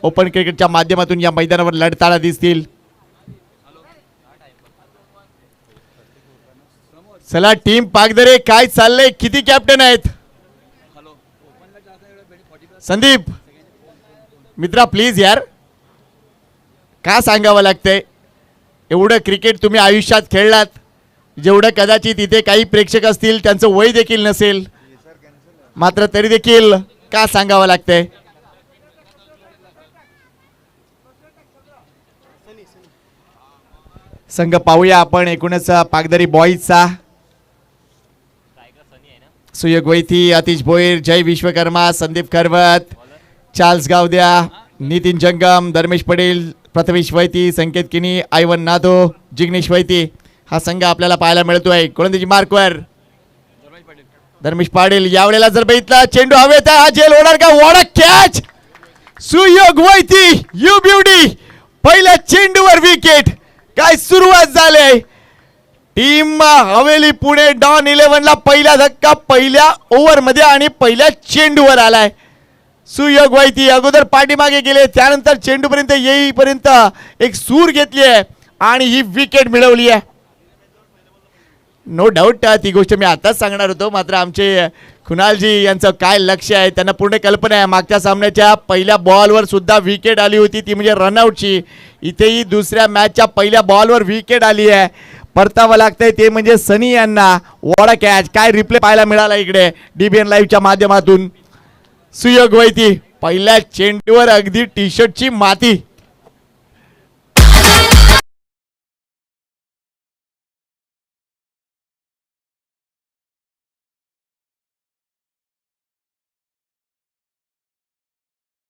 Open क्रिकेटच्या माध्यमातून या मैदानावर लढताना दिसतील. चला टीम पागदरे, काय चाललंय, किती कॅप्टन आहेत? संदीप मित्रा प्लीज यार, का सांगावं लागतंय? एवढं क्रिकेट तुम्ही आयुष्यात खेळलात, जेवढं कदाचित इथे काही प्रेक्षक असतील त्यांचं वय देखील नसेल, मात्र तरी देखील का सांगावं लागतंय? संघ पाहूया आपण एकूणच पागदरी बॉईजचा. सुयोग वैथी, अतिश भोईर, जय विश्वकर्मा, संदीप खरवत, चार्ल्स गावद्या, नितीन जंगम, धर्मेश पटेल, प्रथमेश वैती, संकेत किनी, आयवन नादो, जिग्नेश वैती हा संघ आपल्याला पाहायला मिळतोय. गोलंदाजी मार्कवर धर्मेश पाटील. यावेळेला जर बघितला चेंडू हवेत, हा झेल होणार का? What a catch! Suyog Vaiti, you beauty, पहिल्या चेंडूवर विकेट. काय सुरुवात झाली! टीम हवेली पुणे डॉन 11 ला पहिला धक्का पहिल्या ओव्हर मध्ये आणि पहिल्या चेंडूवर आलाय. सुयोग वैती अगोदर पाठीमागे गेले, त्यानंतर चेंडूपर्यंत येईपर्यंत एक सूर घेतली आहे आणि ही विकेट मिळवली आहे. नो डाऊट ती गोष्ट मी आताच सांगणार होतो, मात्र आमचे खुनालजी यांचं काय लक्ष आहे, त्यांना पूर्ण कल्पना आहे. मागच्या सामन्याच्या पहिल्या बॉलवर सुद्धा विकेट आली होती, ती म्हणजे रनआउटची. इथेही दुसऱ्या मॅचच्या पहिल्या बॉलवर विकेट आली आहे. परतावं लागतंय ते म्हणजे सनी यांना. What a catch! काय रिप्ले पाहायला मिळाला इकडे डीबीएन लाईव्हच्या माध्यमातून. सुयोग वैती पहिल्या चेंडूवर अगदी टी शर्टची माती.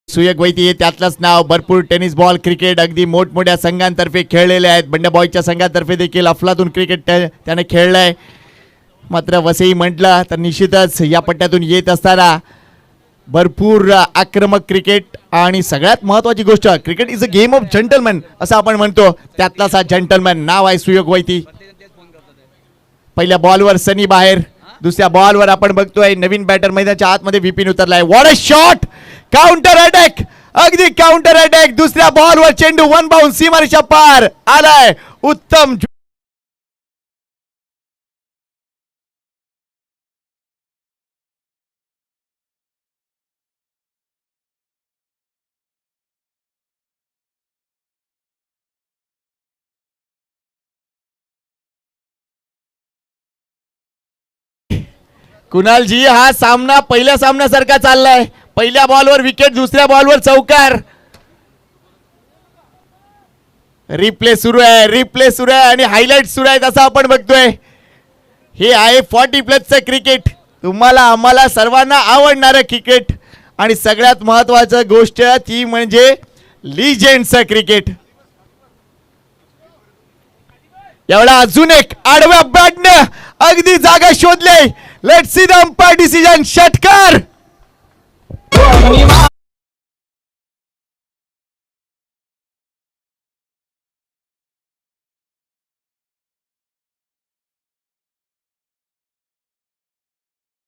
सुयोग वैती त्यातलंच नाव. भरपूर टेनिस बॉल क्रिकेट अगदी मोठमोठ्या संघांतर्फे खेळलेले आहेत. बंड्या बॉयच्या संघातर्फे देखील अफलातून क्रिकेट त्याने खेळलंय. मात्र वसई म्हटलं तर निश्चितच या पट्ट्यातून येत असताना भरपूर आक्रमक क्रिकेट आणि सगळ्यात महत्वाची गोष्ट, cricket is a game of gentleman असं आपण म्हणतो, त्यातलाच हा जंटलमॅन नाव आहे सुयोग वैती. पहिल्या बॉलवर सनी बाहेर, दुसऱ्या बॉलवर आपण बघतोय नवीन बॅटर मैदानाच्या आतमध्ये विपिन उतरलाय. What a shot! Counter attack, अगदी काउंटर अटॅक. दुसऱ्या बॉलवर चेंडू वन बाउंस सीमारेषा पार आलाय. उत्तम कुणालजी, हा सामना पहिल्या सामन्यासारखा चाललाय. पहिल्या बॉलवर विकेट, दुसऱ्या बॉलवर चौकार. रिप्ले सुरू आहे, रिप्ले सुरू आहे आणि हायलाइट सुरू आहेत असं आपण बघतोय. हे आहे 40+ क्रिकेट, तुम्हाला आम्हाला सर्वांना आवडणारं क्रिकेट आणि सगळ्यात महत्वाचं गोष्ट ती म्हणजे लिजेंडचं क्रिकेट. एवढा अजून एक आडव्या बॅटनं अगदी जागा शोधले. Let's see the umpire decision. षटकार.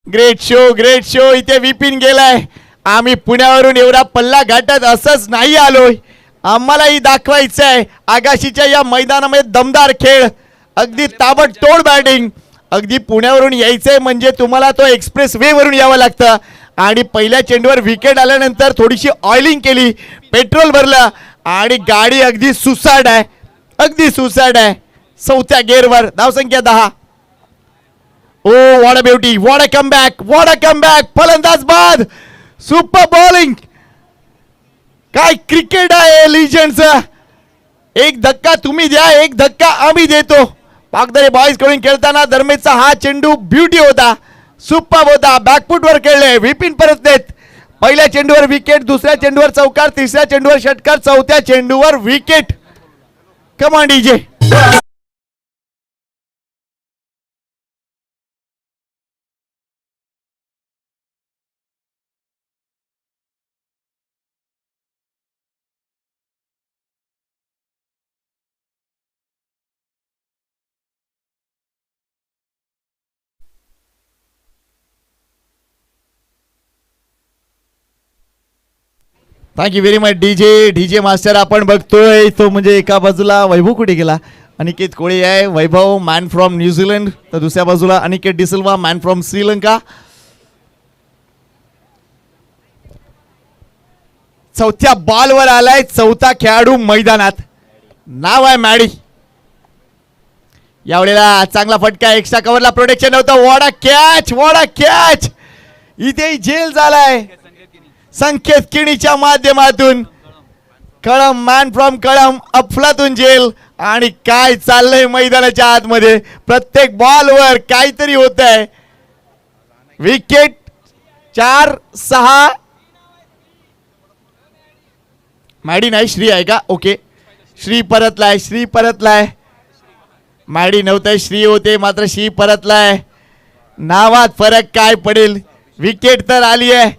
Great show, great show. इथे विपिन गेलाय. आम्ही पुण्यावरून एवढा पल्ला गाठत असंच नाही आलोय, आम्हालाही दाखवायचं आहे आगाशीच्या या मैदानामध्ये दमदार खेळ, अगदी ताबडतोड बॅटिंग. अगदी पुण्यावरून यायचंय म्हणजे तुम्हाला तो एक्सप्रेस वे वरून यावं लागतं आणि पहिल्या चेंडूवर विकेट आल्यानंतर थोडीशी ऑइलिंग केली, पेट्रोल भरलं आणि गाडी अगदी सुसाट आहे, अगदी सुसाट आहे. चौथ्या गेअरवर धावसंख्या 10. Oh what a beauty, what a comeback, what a comeback. फलंदाज बाद, सुपर बॉलिंग. काय क्रिकेट आहे लिजेंडचं. एक धक्का तुम्ही द्या, एक धक्का आम्ही देतो. पागदरे बॉयज कडून खेळताना धर्मेचा हा चेंडू ब्युटी होता, सुपर होता. बॅकफुटवर खेळले, विपिन परत देत. पहिल्या चेंडूवर विकेट, दुसऱ्या चेंडूवर चौकार, तिसऱ्या चेंडूवर षटकार, चौथ्या चेंडूवर wicket. Come on DJ. Thank you very much DJ master आपण बघतोय तो म्हणजे एका बाजूला वैभव कुठे गेला अनिकेत कोळी आहे वैभव मॅन फ्रॉम न्यूझीलंड तर दुसऱ्या बाजूला अनिकेत डिसिल्वा मॅन फ्रॉम श्रीलंका चौथ्या बॉलवर आलाय चौथा खेळाडू मैदानात नाव आहे मॅडी यावेळेला चांगला फटका एक्स्ट्रा कव्हरला प्रोटेक्शन नव्हतं वॉडा कॅच इथे झेल झालाय संकेत किणीच्या माध्यमातून कळम मॅन फ्रॉम कळम अफलातून जेल आणि काय चाललंय मैदानाच्या आतमध्ये प्रत्येक बॉलवर काहीतरी होत आहे विकेट 4-6 मॅडी नाही श्री आहे का ओके श्री परतलाय मॅडी नव्हतं श्री होते मात्र श्री परतलाय नावात फरक काय पडेल विकेट तर आली आहे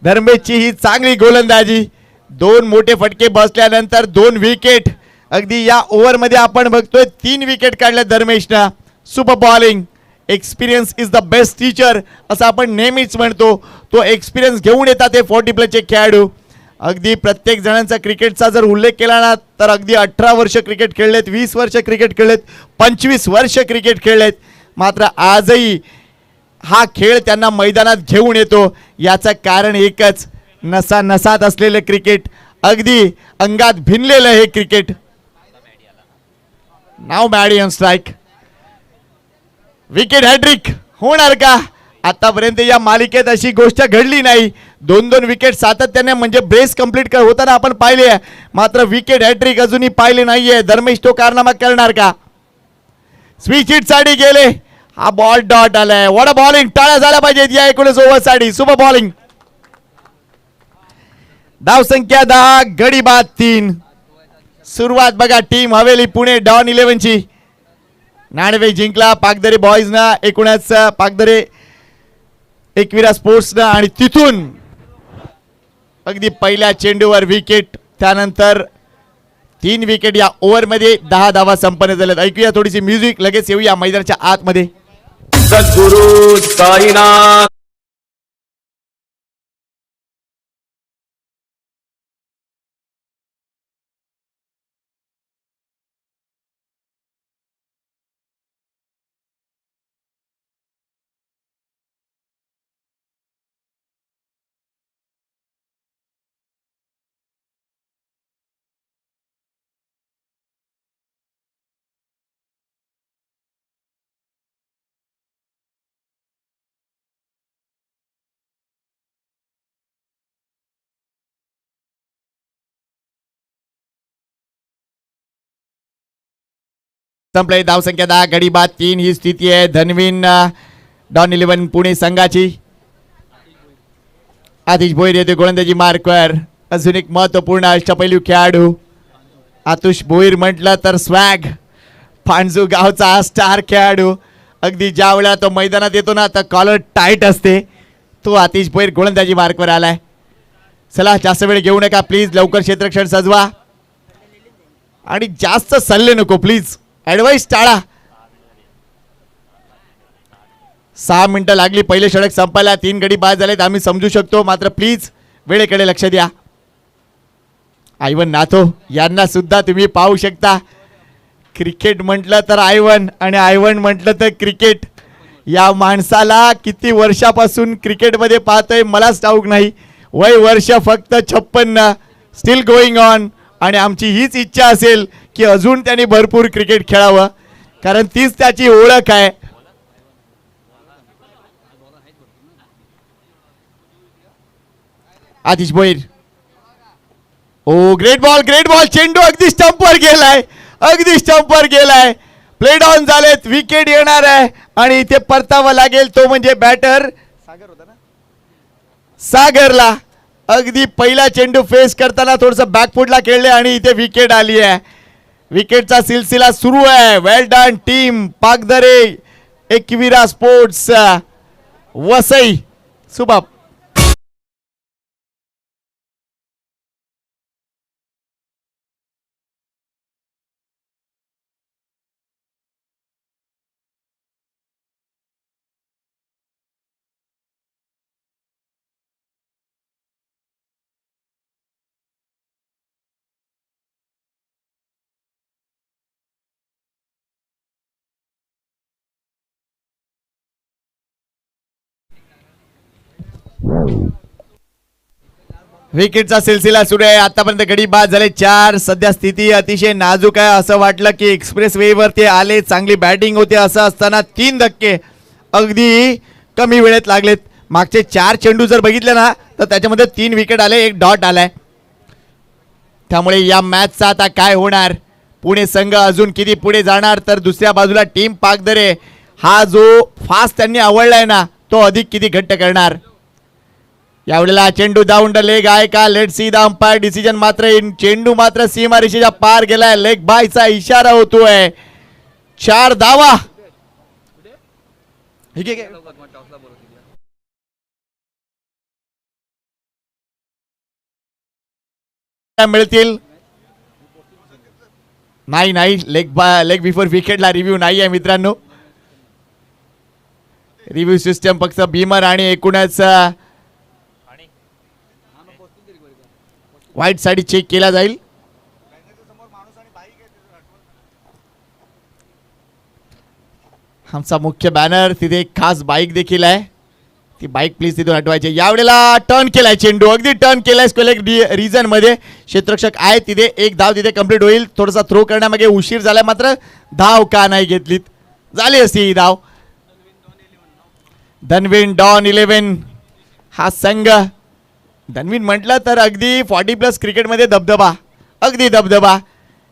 धर्मेशची ही चांगली गोलंदाजी दोन मोठे फटके बसल्यानंतर 2 विकेट अगदी या ओव्हरमध्ये आपण बघतोय 3 विकेट काढल्या धर्मेशनं super bowling experience is the best teacher असं आपण नेहमीच म्हणतो तो एक्सपिरियन्स घेऊन येतात हे 40+ खेळाडू अगदी प्रत्येक जणांचा क्रिकेटचा जर उल्लेख केला ना तर अगदी 18 वर्ष क्रिकेट खेळलेत 20 वर्ष क्रिकेट खेळलेत 25 वर्ष क्रिकेट खेळलेत मात्र आजही हा खेळ त्यांना मैदानात घेऊन येतो याचं कारण एकच नसात असलेलं क्रिकेट अगदी अंगात भिनलेलं हे क्रिकेट नाव Maddy on strike wicket hat trick होणार का आतापर्यंत या मालिकेत अशी गोष्ट घडली नाही 2-2 विकेट सातत्याने म्हणजे ब्रेस कंप्लीट होताना आपण पाहिले मात्र विकेट हॅट्रिक अजूनही पाहिले नाहीये धर्मेश तो कारनामा करणार का स्विच हिट साठी गेले हा बॉल डॉट आलाय वॉट अ बॉलिंग टाळ्या झाल्या पाहिजेत या 19 ओव्हर साठी सुपर बॉलिंग धाव संख्या 10 गडी बाद 3 सुरुवात बघा टीम हवेली पुणे डॉन 11 ची नाणेफेक जिंकला पाकदरे बॉईज ना एकूणच पाकदरे एकविरा स्पोर्ट्स ना आणि तिथून अगदी पहिल्या चेंडूवर विकेट त्यानंतर 3 विकेट या ओव्हर मध्ये 10 धावा संपन्न झाल्यात ऐकूया थोडीशी म्युझिक लगेच येऊया मैदानाच्या आतमध्ये सद्गुरु साईनाथ संपले धाव संख्या 10 गडी बाद 3 ही स्थिती आहे धनवीन डॉन 11 पुणे संघाची आतिश भोईर येते गोलंदाजी मार्कवर अजून एक महत्वपूर्ण अष्टपैलू खेळाडू आतुष भोईर म्हटलं तर स्वॅग पांजू गावचा स्टार खेळाडू अगदी ज्या वेळेला तो मैदानात येतो ना तर कॉलर टाईट असते तो आतिश भोईर गोलंदाजी मार्कवर आलाय चला जास्त वेळ घेऊ नका प्लीज लवकर क्षेत्ररक्षण सजवा आणि जास्त सल्ले नको प्लीज ॲडवाइस टाळा 6 मिनिटं लागली पहिले षटक संपायला 3 गडी बाद झालेत आम्ही समजू शकतो मात्र प्लीज वेळेकडे लक्ष द्या आयवन नाथो यांना सुद्धा तुम्ही पाहू शकता क्रिकेट म्हटलं तर आयवन आणि आयवन म्हटलं तर क्रिकेट या माणसाला किती वर्षापासून क्रिकेटमध्ये पाहतोय मलाच ठाऊक नाही वय वर्ष फक्त 56 स्टील गोईंग ऑन आणि आमची हीच इच्छा असेल की अजून त्यांनी भरपूर क्रिकेट खेळावं कारण तीच त्याची ओळख आहे आतिश भोईर ओ ग्रेट बॉल चेंडू अगदी स्टंपवर गेलाय प्ले डाऊन झालेत विकेट येणार आहे आणि इथे परतावं लागेल तो म्हणजे बॅटर सागर होता ना सागरला अगदी पहिला चेंडू फेस करताना थोडंसं बॅकफुटला खेळले आणि इथे विकेट आली आहे विकेटचा सिलसिला सुरू आहे well done team Pakdare Ekvira sports Vasai सुबह विकेटचा सिलसिला सुरू आहे. आतापर्यंत गडी बाद झाले 4. सध्या स्थिती अतिशय नाजूक आहे. असं वाटलं की एक्सप्रेस वे वरती आले, चांगली बॅटिंग होते असं असताना 3 धक्के अगदी कमी वेळेत लागलेत. मागचे 4 चेंडू जर बघितले ना तर त्याच्यामध्ये 3 विकेट आले, 1 डॉट आलाय. त्यामुळे या मॅचचा आता काय होणार, पुणे संघ अजून किती पुढे जाणार, तर दुसऱ्या बाजूला टीम पाकदरे हा जो फास्ट त्यांनी आवडलाय ना तो अधिक किती घट्ट करणार. यावेळेला चेंडू डाऊन द लेग आहे का, let see the umpire decision. मात्र चेंडू मात्र सीमा रेषेच्या पार गेलाय, लेग बायचा इशारा होतोय. 4 धावा मिळतील. नाही लेग बिफोर विकेटला रिव्ह्यू नाही आहे मित्रांनो. रिव्ह्यू सिस्टम फक्त भीमर आणि एकूणच वाईट साइड चेक केला जाईल. आमचा मुख्य बॅनर तिथे एक खास बाईक देखील आहे, ती बाईक प्लीज तिथून हटवायची. यावेळेला टर्न केलाय चेंडू, अगदी टर्न केलाय स्क्वेअर रिजन मध्ये. क्षेत्ररक्षक आहे तिथे, 1 धाव तिथे कंप्लीट होईल. थोडासा थ्रो करण्यामागे उशीर झालाय, मात्र धाव का नाही घेतलीत, झाली असती ही धाव. धनवीन डॉन 11 हा संघ, धनवीन म्हटलं तर अगदी 40+ क्रिकेटमध्ये दबदबा, अगदी दबदबा.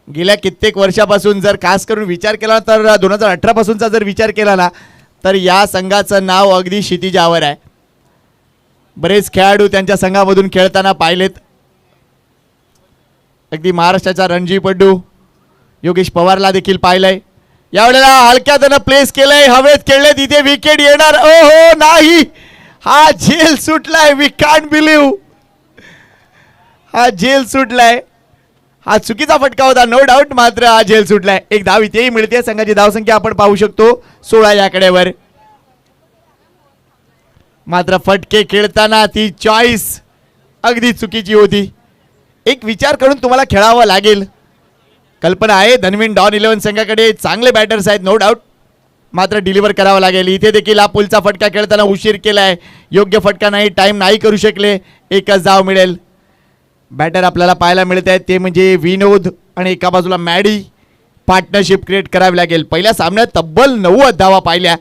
गेल्या कित्येक वर्षापासून जर खास करून विचार केला तर 2018 पासूनचा जर विचार केला ना तर या संघाचं नाव अगदी क्षितिजावर आहे. बरेच खेळाडू त्यांच्या संघामधून खेळताना पाहिलेत. अगदी महाराष्ट्राचा रणजीपटू योगेश पवारला देखील पाहिलंय. यावेळेला हलक्या त्यानं प्लेस केलंय, हवेत खेळले, तिथे विकेट येणार. ओहो नाही, हा झेल सुटलाय. वी कांट बिलीव्ह, हा झेल सुटलाय. हा चुकीचा फटका होता नो डाऊट, मात्र हा झेल सुटलाय. 1 धाव इथेही मिळते. संघाची धावसंख्या आपण पाहू शकतो 16 या कडेवर. मात्र फटके खेळताना ती चॉईस अगदी चुकीची होती. एक विचार करून तुम्हाला खेळावं लागेल. कल्पना आहे धनवीन डॉन 11 संघाकडे चांगले बॅटर्स आहेत नो डाऊट, मात्र डिलिव्हर करावं लागेल. इथे देखील हा पुलचा फटका खेळताना उशीर केलाय, योग्य फटका नाही, टाइम नाही करू शकले. 1च धाव मिळेल. बॅटर आपल्याला पाहायला मिळत आहेत ते म्हणजे विनोद आणि एका बाजूला मॅडी. पार्टनरशिप क्रिएट करावी लागेल. पहिल्या सामन्यात तब्बल 90 धावा पाहिल्या.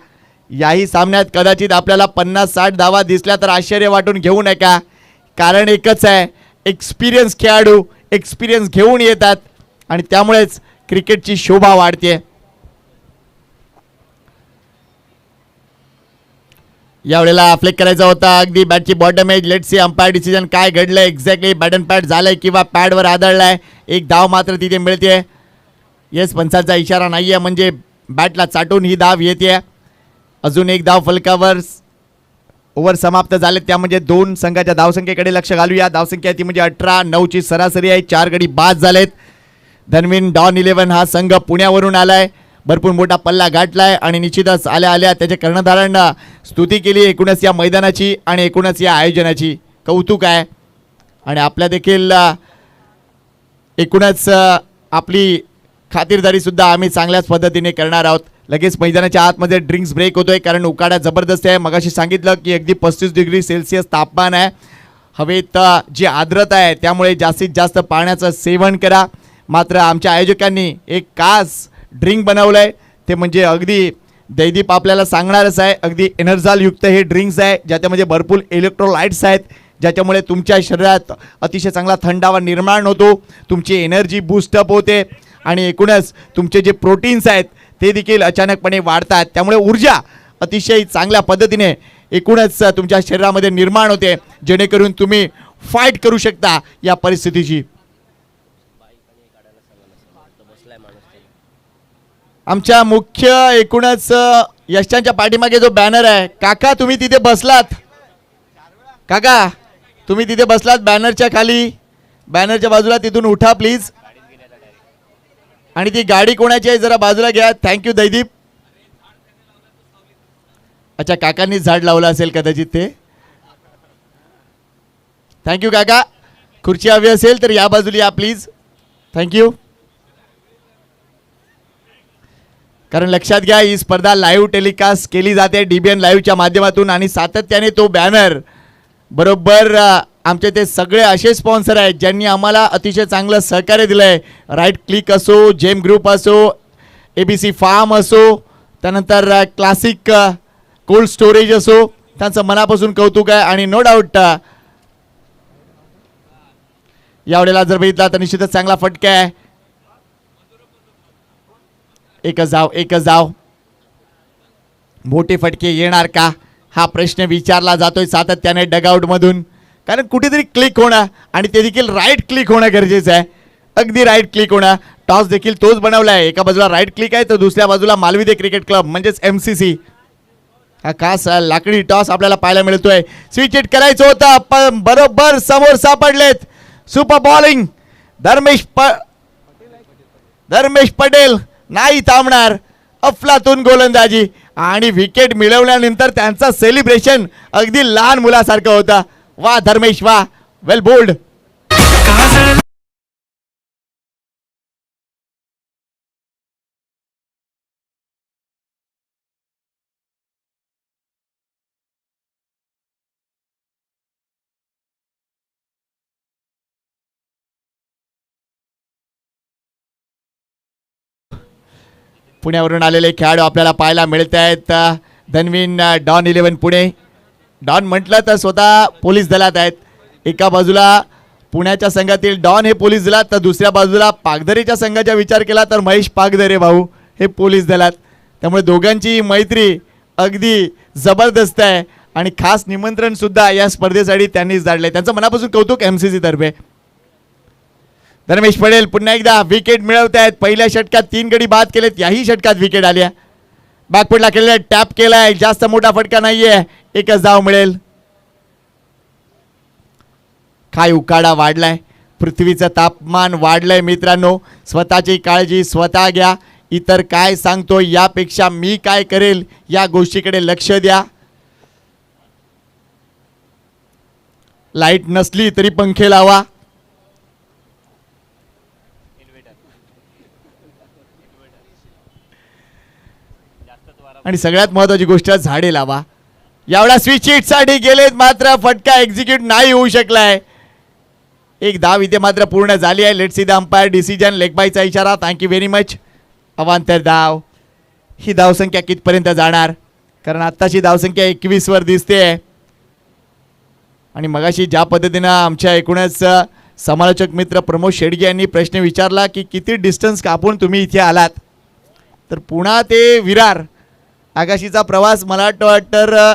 याही सामन्यात कदाचित आपल्याला 50-60 धावा दिसल्या तर आश्चर्य वाटून घेऊ नका, कारण एकच आहे, एक्सपिरियन्स खेळाडू एक्सपिरियन्स घेऊन येतात आणि त्यामुळेच क्रिकेटची शोभा वाढते. यावेळेला फ्लेक करायचा होता, अगदी बॅटची bottom edge. Let see umpire decision काय घडलंय एक्झॅक्टली. बॅट अँड पॅड झालंय किंवा पॅडवर आदळलाय. 1 धाव मात्र तिथे मिळते. येस, पंचांचा इशारा नाहीये म्हणजे बॅटला चाटून ही धाव येते. अजून 1 धाव फलकावर. ओव्हर समाप्त झाले, त्या म्हणजे 2 संघाच्या धावसंख्येकडे लक्ष घालूया. धावसंख्या ती म्हणजे 18-9 सरासरी आहे. 4 गडी बाद झालेत. धनवीन डॉन 11 हा संघ पुण्यावरून आलाय, भरपूर मोठा पल्ला गाठलाय आणि निश्चितच आल्या आल्या त्याच्या कर्णधारांना स्तुती केली एकूणच या मैदानाची आणि एकूणच या आयोजनाची. कौतुक आहे. आणि आपल्या देखील एकूणच आपली खातिरदारी सुद्धा आम्ही चांगल्याच पद्धतीने करणार आहोत. लगेच मैदानाच्या आतमध्ये ड्रिंक्स ब्रेक होतोय कारण उकाडा जबरदस्त आहे. मगाशी सांगितलं की अगदी 35 डिग्री सेल्सिअस तापमान आहे. हवेत जी आर्द्रता आहे त्यामुळे जास्तीत जास्त पाण्याचं सेवन करा. मात्र आमच्या आयोजकांनी एक खास ड्रिंक बनवलंय, ते म्हणजे अगदी दैदीप आपल्याला सांगणारच आहे. अगदी एनर्जाल युक्त हे ड्रिंक्स आहे, ज्याच्यामध्ये भरपूर इलेक्ट्रोलाइट्स आहेत, ज्याच्यामुळे तुमच्या शरीरात अतिशय चांगला थंडावा निर्माण होतो, तुमची एनर्जी बूस्टअप होते आणि एकूणच तुमचे जे प्रोटीन्स आहेत ते देखील अचानकपणे वाढतात. त्यामुळे ऊर्जा अतिशय चांगल्या पद्धतीने एकूणच तुमच्या शरीरामध्ये निर्माण होते, जेणेकरून तुम्ही फाईट करू शकता या परिस्थितीची. आमच्या मुख्य एकूणच यशांच्या पाठीमागे जो बॅनर आहे, काका तुम्ही तिथे बसलात, काका तुम्ही तिथे बसलात बॅनरच्या खाली, बॅनरच्या बाजूला, तिथून उठा प्लीज. आणि ती गाडी कोणाची आहे जरा बाजूला घ्या. थँक्यू दैदीप. अच्छा, काकांनी झाड लावलं असेल कदाचित ते. थँक्यू काका. खुर्ची हवी असेल तर या बाजूला या प्लीज. थँक्यू. कारण लक्षात घ्या, ही स्पर्धा लाईव्ह टेलिकास्ट केली जाते DBN लाईव्हच्या माध्यमातून आणि सातत्याने तो बॅनर बरोबर आमचे ते सगळे असे स्पॉन्सर आहेत ज्यांनी आम्हाला अतिशय चांगलं सहकार्य दिलं आहे. राईट क्लिक असो, जेम ग्रुप असो, ABC फार्म असो, त्यानंतर क्लासिक कोल्ड स्टोरेज असो, त्यांचं मनापासून कौतुक आहे. आणि नो डाऊट यावेळेला जर बघितला तर निश्चितच चांगला फटका आहे. एकच धाव. मोठे फटके येणार का हा प्रश्न विचारला जातोय सातत्याने डगआउट मधून, कारण कुठेतरी क्लिक होणं आणि ते देखील राईट क्लिक होणं गरजेचं आहे. अगदी राईट क्लिक होणं. टॉस देखील तोच बनवला आहे. एका बाजूला राईट क्लिक आहे तर दुसऱ्या बाजूला मालविदे क्रिकेट क्लब म्हणजेच MCC. हा खास लाकडी टॉस आपल्याला पाहायला मिळतोय. स्विच हिट करायचं होतं पण बरोबर समोर सापडलेत. सुपर बॉलिंग धर्मेश पटेल नाही थांबणार. अफलातून गोलंदाजी आणि विकेट मिळवल्यानंतर त्यांचा सेलिब्रेशन अगदी लहान मुलासारखं होतं. वा धर्मेश वा, वेल बोल्ड. पुण्यावरून आलेले खेळाडू आपल्याला पाहायला मिळत आहेत. धनवीन डॉन 11 पुणे. डॉन म्हटलं तर स्वतः पोलीस दलात आहेत. एका बाजूला पुण्याच्या संघातील डॉन हे पोलीस दलात तर दुसऱ्या बाजूला पागधरेच्या संघाचा विचार केला तर महेश पागधरे भाऊ हे पोलीस दलात. त्यामुळे दोघांची मैत्री अगदी जबरदस्त आहे आणि खास निमंत्रण सुद्धा या स्पर्धेसाठी त्यांनीच धाडले. त्यांचं मनापासून कौतुक MCC तर्फे. धर्मेश पटेल पुन्हा एकदा विकेट मिळवत आहेत. पहिल्या षटकात 3 गडी बाद केलेत, याही षटकात विकेट आल्या. बॅकफुटला केलेला टॅप केलाय, जास्त मोठा फटका नाहीये, एकच धाव मिळेल. काय उकाडा वाढलाय, पृथ्वीचं तापमान वाढलंय मित्रांनो. स्वतःची काळजी स्वतः घ्या. इतर काय सांगतो यापेक्षा मी काय करेल या गोष्टीकडे लक्ष द्या. लाईट नसली तरी पंखे लावा. आणि सगळ्यात महत्त्वाची गोष्ट झाडे लावा. यावेळा स्विच हिट साठी गेलेत मात्र फटका एक्झिक्यूट नाही होऊ शकलाय. एक धाव इथे मात्र पूर्ण झाली आहे. Let see the umpire decision. Leg बायचा इशारा. Thank you very much. अवांतर धाव. ही धावसंख्या कितपर्यंत जाणार, कारण आत्ताची धावसंख्या 21 वर दिसते. आणि मगाशी ज्या पद्धतीनं आमच्या एकूणच समालोचक मित्र प्रमोद शेडगे यांनी प्रश्न विचारला की किती डिस्टन्स कापून तुम्ही इथे आलात, तर पुणा ते विरार आकाशीचा प्रवास मला वाटतं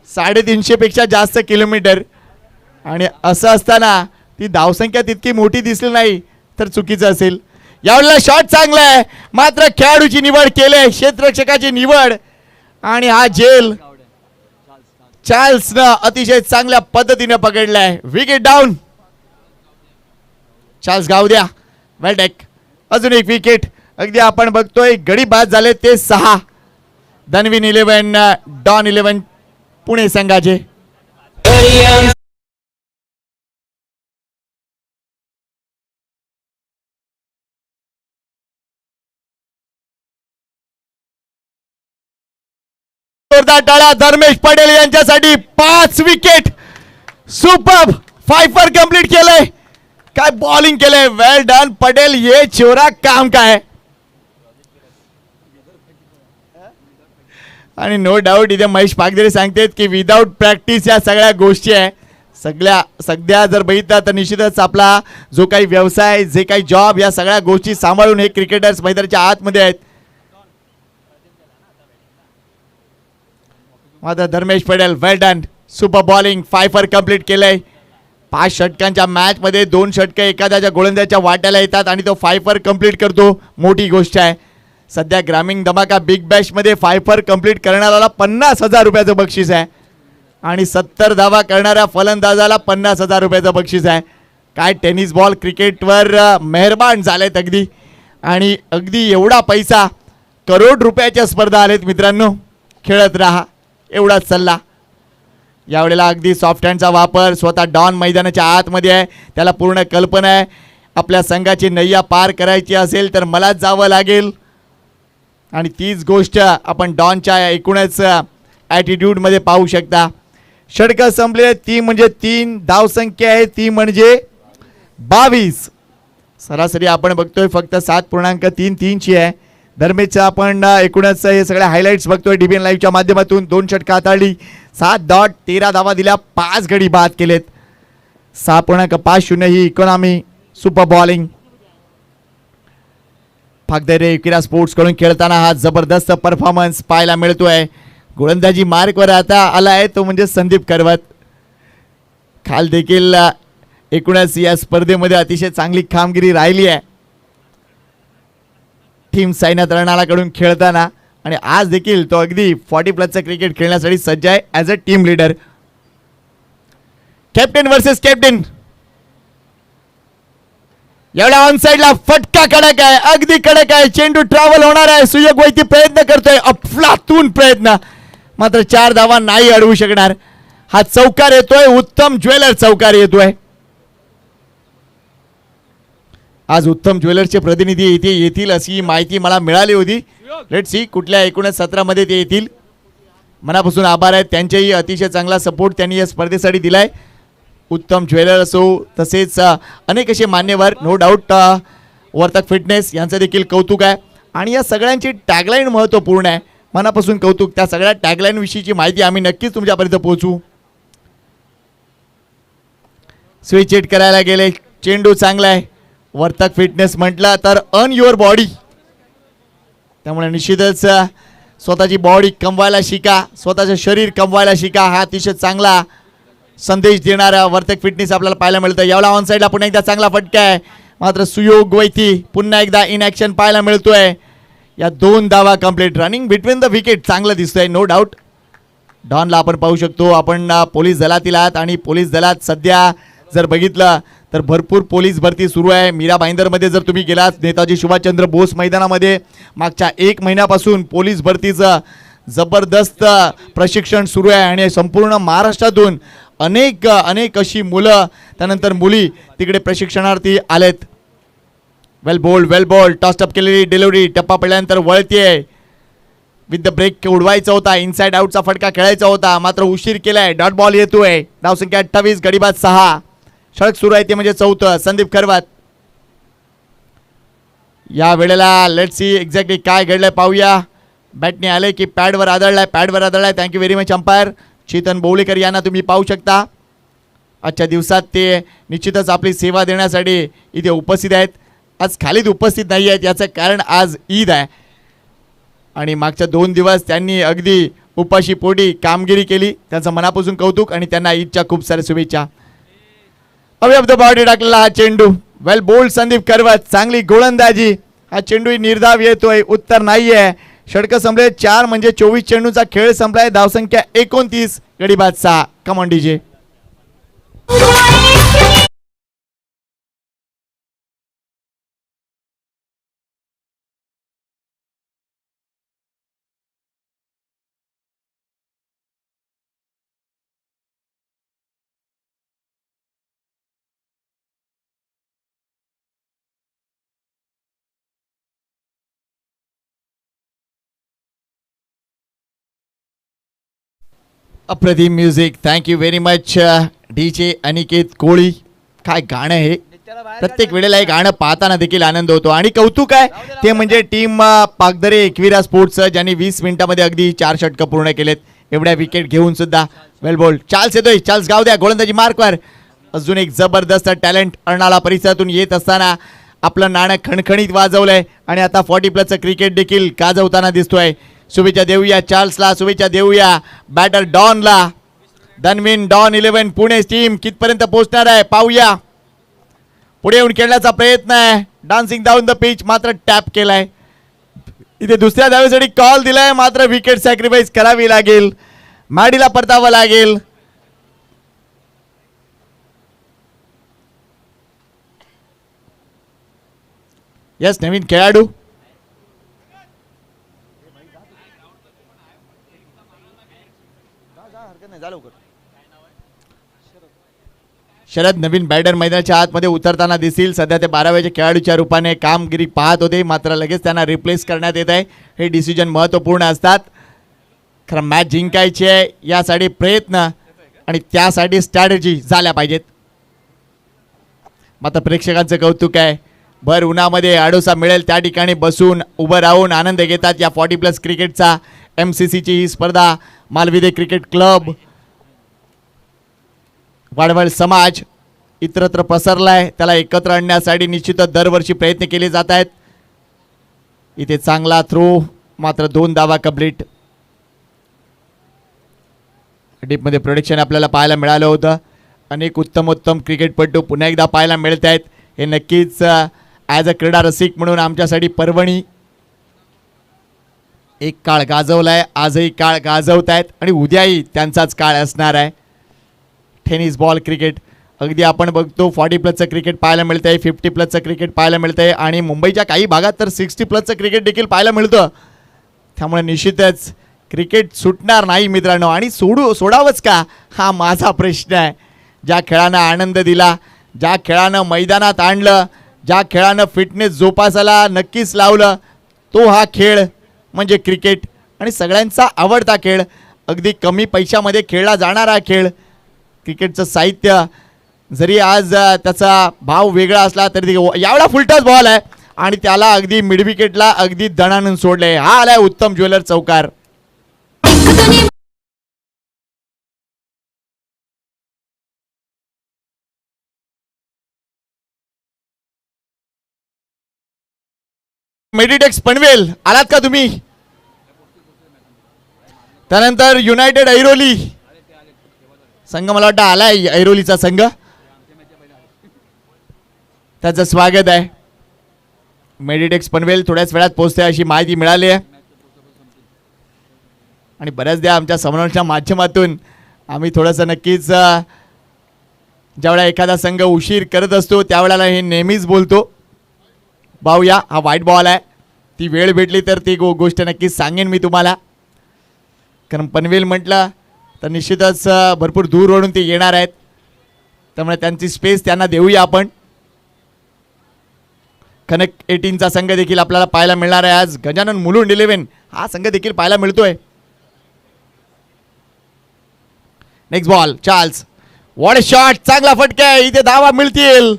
350 पेक्षा जास्त किलोमीटर. आणि असं असताना ती धावसंख्या तितकी मोठी दिसली नाही तर चुकीचं असेल. यावेळेला शॉट चांगला आहे मात्र खेळाडूची निवड केले, क्षेत्ररक्षकाची निवड. आणि हा झेल चार्ल्सनं अतिशय चांगल्या पद्धतीने पकडलाय. Wicket down. Charles Gavadya well take. अजून एक विकेट. अगदी आपण बघतोय गडी बाद झाले ते 6. धनवीन 11 डॉन 11 पुणे संघाचे. जोरदार टाळ्या धर्मेश पटेल यांच्यासाठी. 5 विकेट. सुपर. 5 कंप्लीट केलंय. काय बॉलिंग केलंय. वेल डन पटेल. ये छोरा काम काय. आणि नो डाऊट इथे महेश पागधरे सांगतात की विदाऊट प्रॅक्टिस या सगळ्या गोष्टी आहे. सध्या जर बघितलं तर निश्चितच आपला जो काही व्यवसाय, जे काही जॉब, या सगळ्या गोष्टी सांभाळून हे क्रिकेटर्स मैदानाच्या आतमध्ये आहेत. मात्र धर्मेश पटेल वेल डन. Super bowling. 5 कंप्लीट केलंय. 5 षटकांच्या मॅच मध्ये 2 षटकं एखाद्याच्या गोलंदाजाच्या वाट्याला येतात आणि तो 5 कंप्लीट करतो. मोठी गोष्ट आहे. सध्या ग्रामीण धमाका बिग बॅश मध्ये 5 कंप्लीट करणाऱ्याला 50,000 रुपयाचं बक्षीस आहे आणि 70 धावा करणाऱ्या फलंदाजाला 50,000 रुपयाचं बक्षीस आहे. काय टेनिस बॉल क्रिकेटवर मेहरबान झालेत अगदी. आणि अगदी एवढा पैसा, करोड रुपयाच्या स्पर्धा आलेत मित्रांनो. खेळत राहा एवढाच सल्ला. यावेळेला अगदी सॉफ्ट हँडचा वापर. स्वतः डॉन मैदानाच्या आतमध्ये आहे, त्याला पूर्ण कल्पना आहे आपल्या संघाची नैया पार करायची असेल तर मलाच जावं लागेल. आणि तीच गोष्ट आपण डॉनच्या एकूणच ॲटिट्यूडमध्ये पाहू शकता. षटक संपले. 3 म्हणजे 3. धावसंख्या आहे ती म्हणजे 22. सरासरी आपण बघतोय फक्त 7.33 ची आहे. दरम्यानचा आपण एकूणच हे सगळे हायलाइट्स बघतोय डीबीएन लाईव्हच्या माध्यमातून. 2 षटकं हाताळली, 7.13 धावा दिल्या, 5 गडी बाद केलेत. 6.50 ही इकॉनॉमी सुपर बॉलिंग. फागदरे विक्रा स्पोर्ट्स कडून खेळताना हा जबरदस्त परफॉर्मन्स पाहायला मिळतोय. गोलंदाजी मार्कवर आता आला आहे तो म्हणजे संदीप करवत. काल देखील एकूणच या स्पर्धेमध्ये अतिशय चांगली कामगिरी राहिली आहे टीम साईनाथ रणआलाकडून खेळताना, आणि आज देखील तो अगदी 40+ क्रिकेट खेळण्यासाठी सज्ज आहे as a team leader. Captain versus captain. एवढ्या ऑन साइडला फटका कडक आहे, अगदी कडक आहे. चेंडू ट्रॅव्हल होणार आहे. सुयोग वैती प्रयत्न करतोय, अफलातून प्रयत्न, मात्र 4 धावा नाही अडवू शकणार. हा चौकार येतोय, उत्तम ज्वेलर चौकार येतोय. आज उत्तम ज्वेलर्सचे प्रतिनिधी इथे येतील अशी माहिती मला मिळाली होती. लेट्स सी कुठल्या 19-17 मध्ये ते येतील. मनापासून आभार आहेत त्यांचेही. अतिशय चांगला सपोर्ट त्यांनी या स्पर्धेसाठी दिलाय. उत्तम ज्वेलर असो, तसेच अनेक असे मान्यवर, नो डाऊट वर्तक फिटनेस यांचं देखील कौतुक आहे. आणि या सगळ्यांची टॅगलाईन महत्त्वपूर्ण आहे. मनापासून कौतुक. त्या सगळ्या टॅगलाईन विषयीची माहिती आम्ही नक्कीच तुमच्यापर्यंत पोहोचू. स्विच हिट करायला गेले, चेंडू चांगला आहे. वर्तक फिटनेस म्हटलं तर अर्न युअर बॉडी, त्यामुळे निश्चितच स्वतःची बॉडी कमवायला शिका, स्वतःचं शरीर कमवायला शिका. हा अतिशय चांगला संदेश देणारा वर्तक फिटनेस आपल्याला पाहायला मिळतं. यावला ऑन साईडला पुन्हा एकदा चांगला फटका आहे, मात्र सुयोग वैती पुन्हा एकदा इन ॲक्शन पाहायला मिळतोय. या 2 धावा complete. Running between the wicket चांगलं दिसतंय, नो डाऊट. डॉनला आपण पाहू शकतो. आपण पोलीस दलातील आहात आणि पोलीस दलात सध्या जर बघितलं तर भरपूर पोलीस भरती सुरू आहे. मीरा भाईंदरमध्ये जर तुम्ही गेलात, नेताजी सुभाषचंद्र बोस मैदानामध्ये मागच्या 1 महिन्यापासून पोलीस भरतीचं जबरदस्त प्रशिक्षण सुरू आहे. आणि संपूर्ण महाराष्ट्रातून अनेक अशी मुलं, त्यानंतर मुली तिकडे प्रशिक्षणार्थी आलेत. वेल बॉल टॉस्टअप केलेली डिलिव्हरी, टप्पा पडल्यानंतर वळतीये. विथ द ब्रेक उडवायचा होता, इनसाइड आउटचा फटका खेळायचा होता, मात्र उशीर केलाय. डॉट बॉल येतोय. धावसंख्या 28, गडीबाद 6. षटक सुरू आहे ते म्हणजे 4थं. संदीप करवत या वेळेला लेट्स सी एक्झॅक्टली काय घडलंय पाहूया. बॅटने आले की पॅडवर आदळलाय. Thank you very much umpire Chetan Bowlekar यांना तुम्ही पाहू शकता. आजच्या दिवसात ते निश्चितच आपली सेवा देण्यासाठी इथे उपस्थित आहेत. आज खालीच उपस्थित नाही आहेत, याचं कारण आज ईद आहे आणि मागच्या 2 दिवस त्यांनी अगदी उपाशी पोटी कामगिरी केली. त्यांचं मनापासून कौतुक आणि त्यांना ईदच्या खूप साऱ्या शुभेच्छा. अवे ऑफ द बॉडी टाकलेला हा चेंडू. वेल बोल्ड संदीप करवत, चांगली गोलंदाजी. हा चेंडू निर्धाव येतोय, उत्तर नाहीये. षटक संपले. 4 म्हणजे 24 चेंडूचा खेळ संपलाय. धावसंख्या 29, गडीबाद 6. Come on DJ. अप्रतिम music. Thank you very much DJ Aniket Koli. काय गाणं आहे. प्रत्येक वेळेला हे गाणं पाहताना देखील आनंद होतो आणि कौतुक आहे ते म्हणजे टीम पागदरे एकविरा स्पोर्ट्स, ज्यांनी 20 मिनिटांमध्ये अगदी 4 षटकं पूर्ण केलेत एवढ्या विकेट घेऊन सुद्धा. वेल बोल्ड. चार्ल्स येतोय. चार्ल्स गाव द्या. गोलंदाजी मार्कवर. अजून एक जबरदस्त टॅलेंट अर्नाळा परिसरातून येत असताना आपलं नाणं खणखणीत वाजवलंय आणि आता 40+ क्रिकेट देखील गाजवताना दिसतोय. शुभेच्छा देऊया चार्ल्सला, शुभेच्छा देऊया बॅटर डॉनला. धनविन डॉन 11 पुणे टीम कितपर्यंत पोहोचणार आहे पाहूया. पुढे येऊन खेळण्याचा प्रयत्न आहे. डान्सिंग डाऊन द पिच, मात्र टॅप केलाय. इथे दुसऱ्या धावेसाठी कॉल दिलाय, मात्र विकेट सॅक्रिफाईस करावी लागेल. माडीला परतावं लागेल. यस, नवीन खेळाडू. शरद नवीन बॅटर मैदानाच्या आतमध्ये उतरताना दिसतील. सध्या ते 12व्या खेळाडूच्या रूपाने कामगिरी पाहत होते, मात्र लगेच त्यांना रिप्लेस करण्यात येत आहे. हे डिसिजन महत्त्वपूर्ण असतात. खरं मॅच जिंकायची आहे यासाठी प्रयत्न आणि त्यासाठी स्ट्रॅटेजी झाल्या पाहिजेत. मात्र प्रेक्षकांचं कौतुक आहे, भर उन्हामध्ये आडोसा मिळेल त्या ठिकाणी बसून उभं राहून आनंद घेतात या 40+ क्रिकेटचा. MCCची ही स्पर्धा मालविदे क्रिकेट क्लब, वाडवळ समाज इतरत्र पसरलाय, त्याला एकत्र आणण्यासाठी निश्चितच दरवर्षी प्रयत्न केले जात आहेत. इथे चांगला थ्रो, मात्र 2 धावा कंप्लीट. डीपमध्ये प्रोडक्शन आपल्याला पाहायला मिळालं होतं. अनेक उत्तम क्रिकेटपटू पुन्हा एकदा पाहायला मिळत आहेत. हे नक्कीच ॲज अ क्रीडा रसिक म्हणून आमच्यासाठी पर्वणी. एक काळ गाजवलाय, आजही काळ गाजवत आहेत आणि उद्याही त्यांचाच काळ असणार आहे. टेनिस बॉल क्रिकेट अगदी आपण बघतो 40+ क्रिकेट पाहायला मिळतंय, 50+ क्रिकेट पाहायला मिळतंय आणि मुंबईच्या काही भागात तर 60+ क्रिकेट देखील पाहायला मिळतं. त्यामुळे निश्चितच क्रिकेट सुटणार नाही मित्रांनो. आणि सोडावंच का हा माझा प्रश्न आहे. ज्या खेळानं आनंद दिला, ज्या खेळानं मैदानात आणलं, ज्या खेळानं फिटनेस जोपासायला नक्कीच लावलं, तो हा खेळ म्हणजे क्रिकेट. आणि सगळ्यांचा आवडता खेळ, अगदी कमी पैशामध्ये खेळला जाणारा खेळ. क्रिकेटचं साहित्य जरी आज त्याचा भाव वेगळा असला तरी एवढा फुलटच बॉल आहे आणि त्याला अगदी मिड विकेटला अगदी दणानून सोडले. हा आलाय उत्तम ज्वेलर चौकार. मेडिटेक्स पनवेल आलात का तुम्ही? त्यानंतर युनायटेड ऐरोली संघ, मला वाटतं आलाय ऐरोलीचा संघ, त्याचं स्वागत आहे. मेडिटेक्स पनवेल थोड्याच वेळात पोहोचते अशी माहिती मिळाली आहे. आणि बऱ्याचदा आमच्या समन्वयाच्या माध्यमातून आम्ही थोडंसं नक्कीच ज्यावेळेला एखादा संघ उशीर करत असतो त्यावेळेला हे नेहमीच बोलतो, भाऊया हा व्हाईट बॉल आहे. ती वेळ भेटली तर ती गोष्ट नक्कीच सांगेन मी तुम्हाला. कारण पनवेल म्हटलं तर निश्चितच भरपूर दूरवरून ते येणार आहेत, त्यामुळे त्यांची स्पेस त्यांना देऊया आपण. कनक 18चा संघ देखील आपल्याला पाहायला मिळणार आहे आज. गजानन मुलुंड 11 हा संघ देखील पाहायला मिळतोय. Next ball Charles, what a shot, चांगला फटका आहे. इथे धावा मिळतील,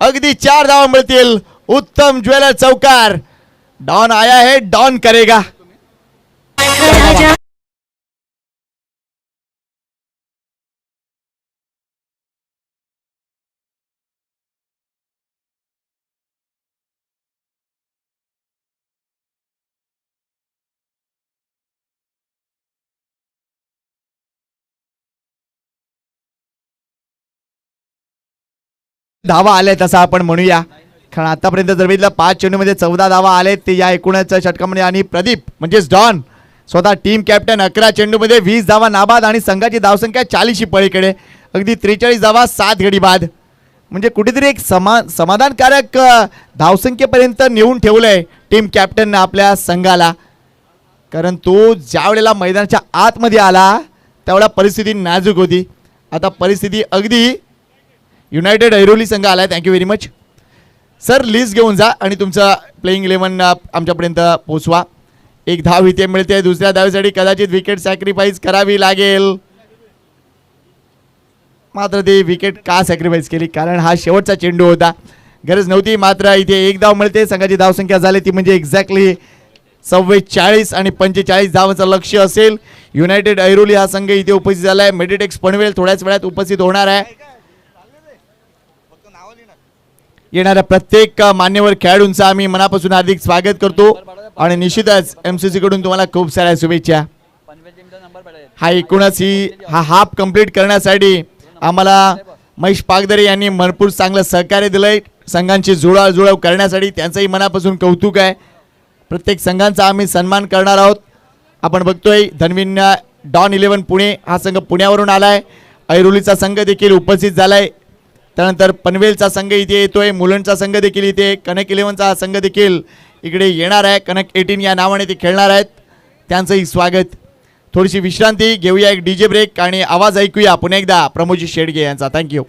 अगदी 4 धावा मिळतील. उत्तम ज्वेलर चौकार. डॉन आया है, डॉन करेगा. धावा आल्या तसं आपण म्हणूया, कारण आतापर्यंत जर बघितलं 5 चेंडूमध्ये 14 धावा आले ते या एकूणच षटकामध्ये. आणि प्रदीप म्हणजेच डॉन स्वतः टीम कॅप्टन, 11 चेंडूमध्ये 20 धावा नाबाद आणि संघाची धावसंख्या 40 पळीकडे, अगदी 43 धावा 7 गडी बाद. म्हणजे कुठेतरी एक समाधानकारक धावसंख्येपर्यंत नेऊन ठेवलंय टीम कॅप्टननं आपल्या संघाला. कारण तो ज्या वेळेला मैदानाच्या आतमध्ये आला त्यावेळेला परिस्थिती नाजूक होती. आता परिस्थिती अगदी युनायटेड ऐरोली संघ आलाय. Thank you very much sir. List घेऊन जा आणि तुमचं प्लेइंग 11 आमच्यापर्यंत पोचवा. एक धाव इथे मिळते, दुसऱ्या धावेसाठी कदाचित विकेट सॅक्रिफाईस करावी लागेल. मात्र ते विकेट का सॅक्रिफाईस केली, कारण हा शेवटचा चेंडू होता, गरज नव्हती. मात्र इथे एक धाव मिळते. संघाची धावसंख्या झाली ती म्हणजे एक्झॅक्टली 44 आणि 45 धावांचं लक्ष्य असेल. युनायटेड ऐरोली हा संघ इथे उपस्थित झाला आहे. मेडिटेक्स पनवेल थोड्याच वेळात उपस्थित होणार आहे. येणाऱ्या प्रत्येक मान्यवर खेळाडूंचा आम्ही मनापासून हार्दिक स्वागत करतो आणि निश्चितच MCC कडून तुम्हाला खूप साऱ्या शुभेच्छा. हा एकूणच हा हाफ कंप्लीट करण्यासाठी आम्हाला महेश पागदरे यांनी भरपूर चांगलं सहकार्य दिलंय. संघांची जुळवाजुळव करण्यासाठी त्यांचंही मनापासून कौतुक आहे. प्रत्येक संघांचा आम्ही सन्मान करणार आहोत. आपण बघतोय धनवीन डॉन 11 पुणे हा संघ पुण्यावरून आलाय. ऐरोलीचा संघ देखील उपस्थित झालाय. त्यानंतर पनवेलचा संघ इथे येतोय, मुलुंडचा संघ देखील इथे, कनक 11चा संघ देखील इकडे येणार आहे. कनक 18 या नावाने ते खेळणार आहेत, त्यांचंही स्वागत. थोडीशी विश्रांती घेऊया, एक DJ ब्रेक आणि आवाज ऐकूया पुन्हा एकदा प्रमोदजी शेडगे यांचा. थँक्यू.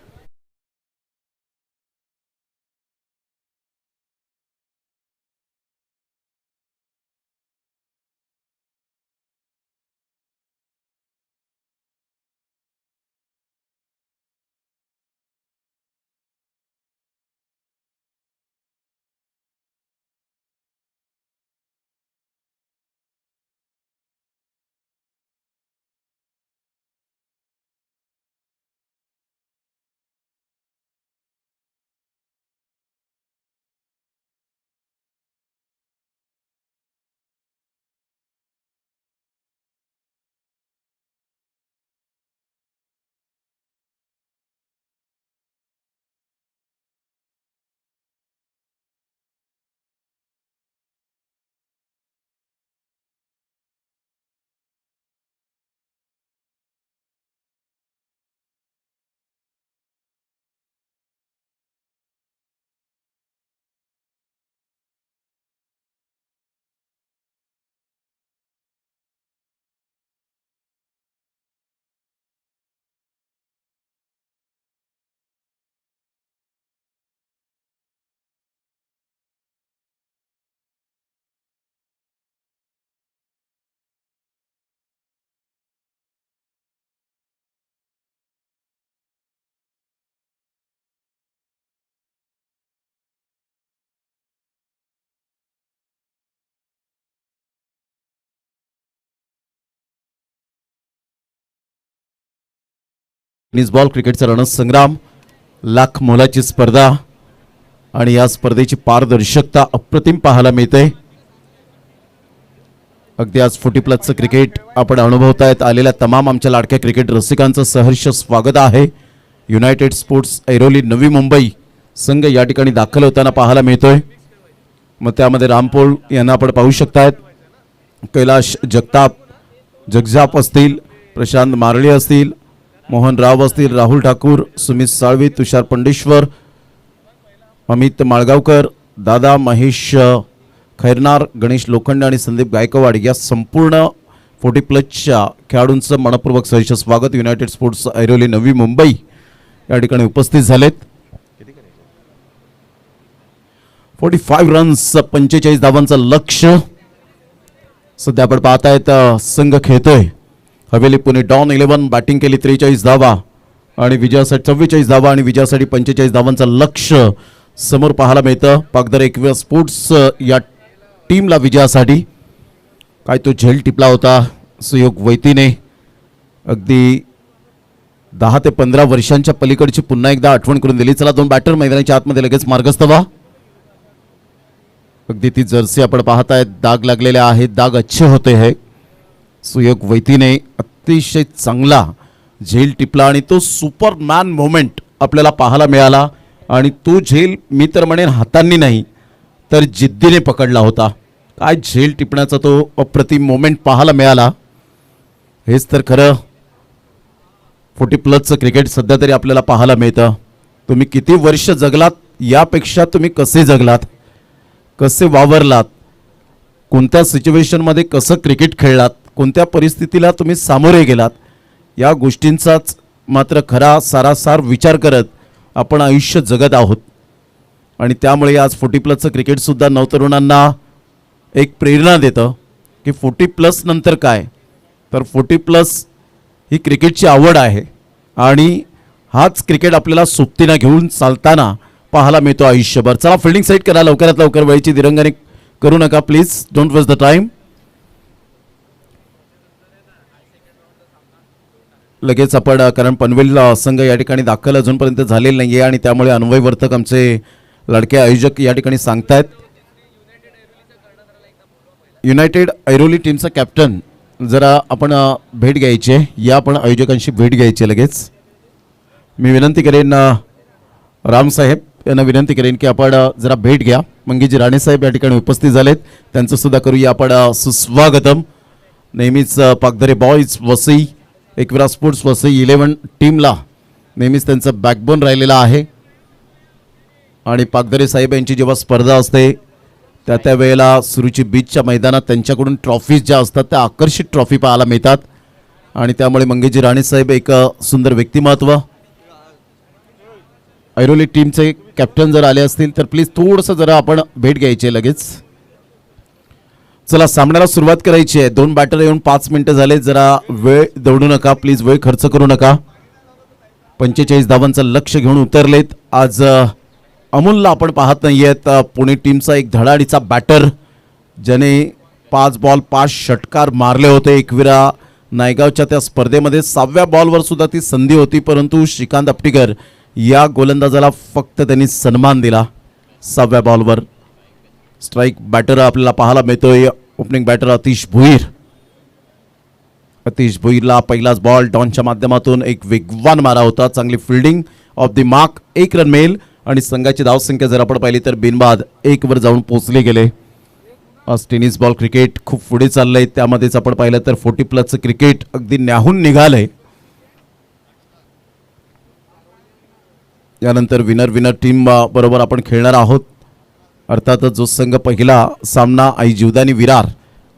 टेनिस बॉल क्रिकेटचा रणसंग्राम, लाख मोलाची स्पर्धा आणि या स्पर्धेची पारदर्शकता अप्रतिम पाहायला मिळते. अगदी आज 40+ क्रिकेट आपण अनुभवतायत आलेल्या तमाम आमच्या लाडक्या क्रिकेट रसिकांचं सहर्ष स्वागत आहे. युनायटेड स्पोर्ट्स ऐरोली नवी मुंबई संघ या ठिकाणी दाखल होताना पाहायला मिळतोय. मग त्यामध्ये रामपोळ यांना आपण पाहू शकतायत, कैलाश जगजाप असतील, प्रशांत मारळे असतील, मोहन राव असतील, राहुल ठाकूर, सुमित साळवी, तुषार पंडेश्वर, अमित माळगावकर, दादा महेश खैरनार, गणेश लोखंडे आणि संदीप गायकवाड या संपूर्ण 40+ खेळाडूंचं मनपूर्वक सहर्ष स्वागत. युनायटेड स्पोर्ट्स ऐरोली नवी मुंबई या ठिकाणी उपस्थित झालेत. 45 रन्स, 45 धावांचं लक्ष्य सध्या आपण पाहतायत. संघ खेळतोय हवेली पुणे डॉन 11 बॅटिंग केली 43 धावा आणि विजयासाठी 44 धावा आणि विजयासाठी 45 धावांचं लक्ष्य समोर पाहायला मिळतं. पागदर एकविरा स्पोर्ट्स या टीमला विजयासाठी काय तो झेल टिपला होता सुयोग वैतीने. अगदी 10 ते 15 वर्षांच्या पलीकडची पुन्हा एकदा आठवण करून दिली. चला 2 बॅटर मैदानाच्या आतमध्ये लगेच मार्गस्थ व्हा. अगदी ती जर्सी आपण पाहतायत, दाग लागलेले आहेत, दाग अच्छे होते है. सुयोग वैतीने अतिशय चांगला झेल टिपला आणि तो सुपरमॅन मोमेंट आपल्याला पाहायला मिळाला आणि तो झेल मी तर म्हणेन हातांनी नाही तर जिद्दीने पकडला होता. काय झेल टिपण्याचा तो अप्रतिम मोमेंट पाहायला मिळाला. हेच तर खरं 40+ क्रिकेट सध्या तरी आपल्याला पाहायला मिळतं. तुम्ही किती वर्ष जगलात यापेक्षा तुम्ही कसे जगलात, कसे वावरलात, कोणत्या सिच्युएशनमध्ये कसं क्रिकेट खेळलात, कोणत्या परिस्थितीला तुम्ही सामोरे गेलात, या गोष्टींचाच मात्र खरा सारासार विचार करत आपण आयुष्य जगत आहोत. आणि त्यामुळे आज 40+ क्रिकेटसुद्धा नवतरुणांना एक प्रेरणा देतं की 40+ नंतर काय, तर 40+ ही क्रिकेटची आवड आहे आणि हाच क्रिकेट आपल्याला सोबतीनं घेऊन चालताना पाहायला मिळतो आयुष्यभर. चला फिल्डिंग सेट करा लवकरात लवकर, वेळेची दिरंगाणी करू नका please, don't waste the time. लगेच आपण कारण पनवेल संघ या ठिकाणी दाखल अजूनपर्यंत झालेला नाही आहे आणि त्यामुळे अन्वयवर्तक आमचे लाडके आयोजक या ठिकाणी सांगतायत. युनायटेड ऐरोली टीमचा कॅप्टन जरा आपण भेट घ्यायची आहे, या आपण आयोजकांशी भेट घ्यायची आहे लगेच. मी विनंती करेन रामसाहेब यांना विनंती करेन की आपण जरा भेट घ्या. मंगेजी राणेसाहेब या ठिकाणी उपस्थित झालेत, त्यांचं सुद्धा करूया आपण सुस्वागतम. नेहमीच पागदरे बॉईज वसई एकविरा स्पोर्ट्स वसई 11 टीमला नेहमीच त्यांचं बॅकबोन राहिलेलं आहे आणि पागदरे साहेब यांची जेव्हा स्पर्धा असते त्या वेळेला सुरुची बीचच्या मैदानात त्यांच्याकडून ट्रॉफीज ज्या असतात त्या आकर्षित ट्रॉफी पाहायला मिळतात आणि त्यामुळे मंगेजी राणेसाहेब एक सुंदर व्यक्तिमत्व. ऐरोली टीमचे कॅप्टन जर आले असतील तर प्लीज थोडंसं जरा आपण भेट घ्यायची आहे लगेच. चला सामन्याला सुरुवात करायची आहे. 2 बॅटर येऊन 5 मिनिटं झाले, जरा वेळ दौडू नका प्लीज, वेळ खर्च करू नका. 45 धावांचं लक्ष घेऊन उतरलेत. आज अमोलला आपण पाहत नाहीयेत, पुणे टीमचा एक धडाडीचा बॅटर ज्याने 5 बॉल 5 षटकार मारले होते. एकविरा नायगावच्या त्या स्पर्धेमध्ये 6व्या बॉलवर सुद्धा ती संधी होती, परंतु श्रीकांत अपटीकर या गोलंदाजाला फक्त त्यांनी सन्मान दिला. 6व्या बॉलवर स्ट्राईक बॅटर आपल्याला पाहायला मिळतोय. ओपनिंग बॅटर अतिश भुईरला पहिलाच बॉल डॉनच्या माध्यमातून एक वेगवान मारा होता. चांगली fielding of the mark, 1 run मिळेल आणि संघाची धावसंख्या जर आपण पाहिली तर बिनबाद 1 वर जाऊन पोहोचले गेले. आज टेनिस बॉल क्रिकेट खूप पुढे चाललंय, त्यामध्येच आपण पाहिलं तर 40+ क्रिकेट अगदी न्याहून निघालंय. यानंतर विनर टीम बरोबर आपण खेळणार आहोत. अर्थातच जो संघ पहिला सामना आई जीवदानी विरार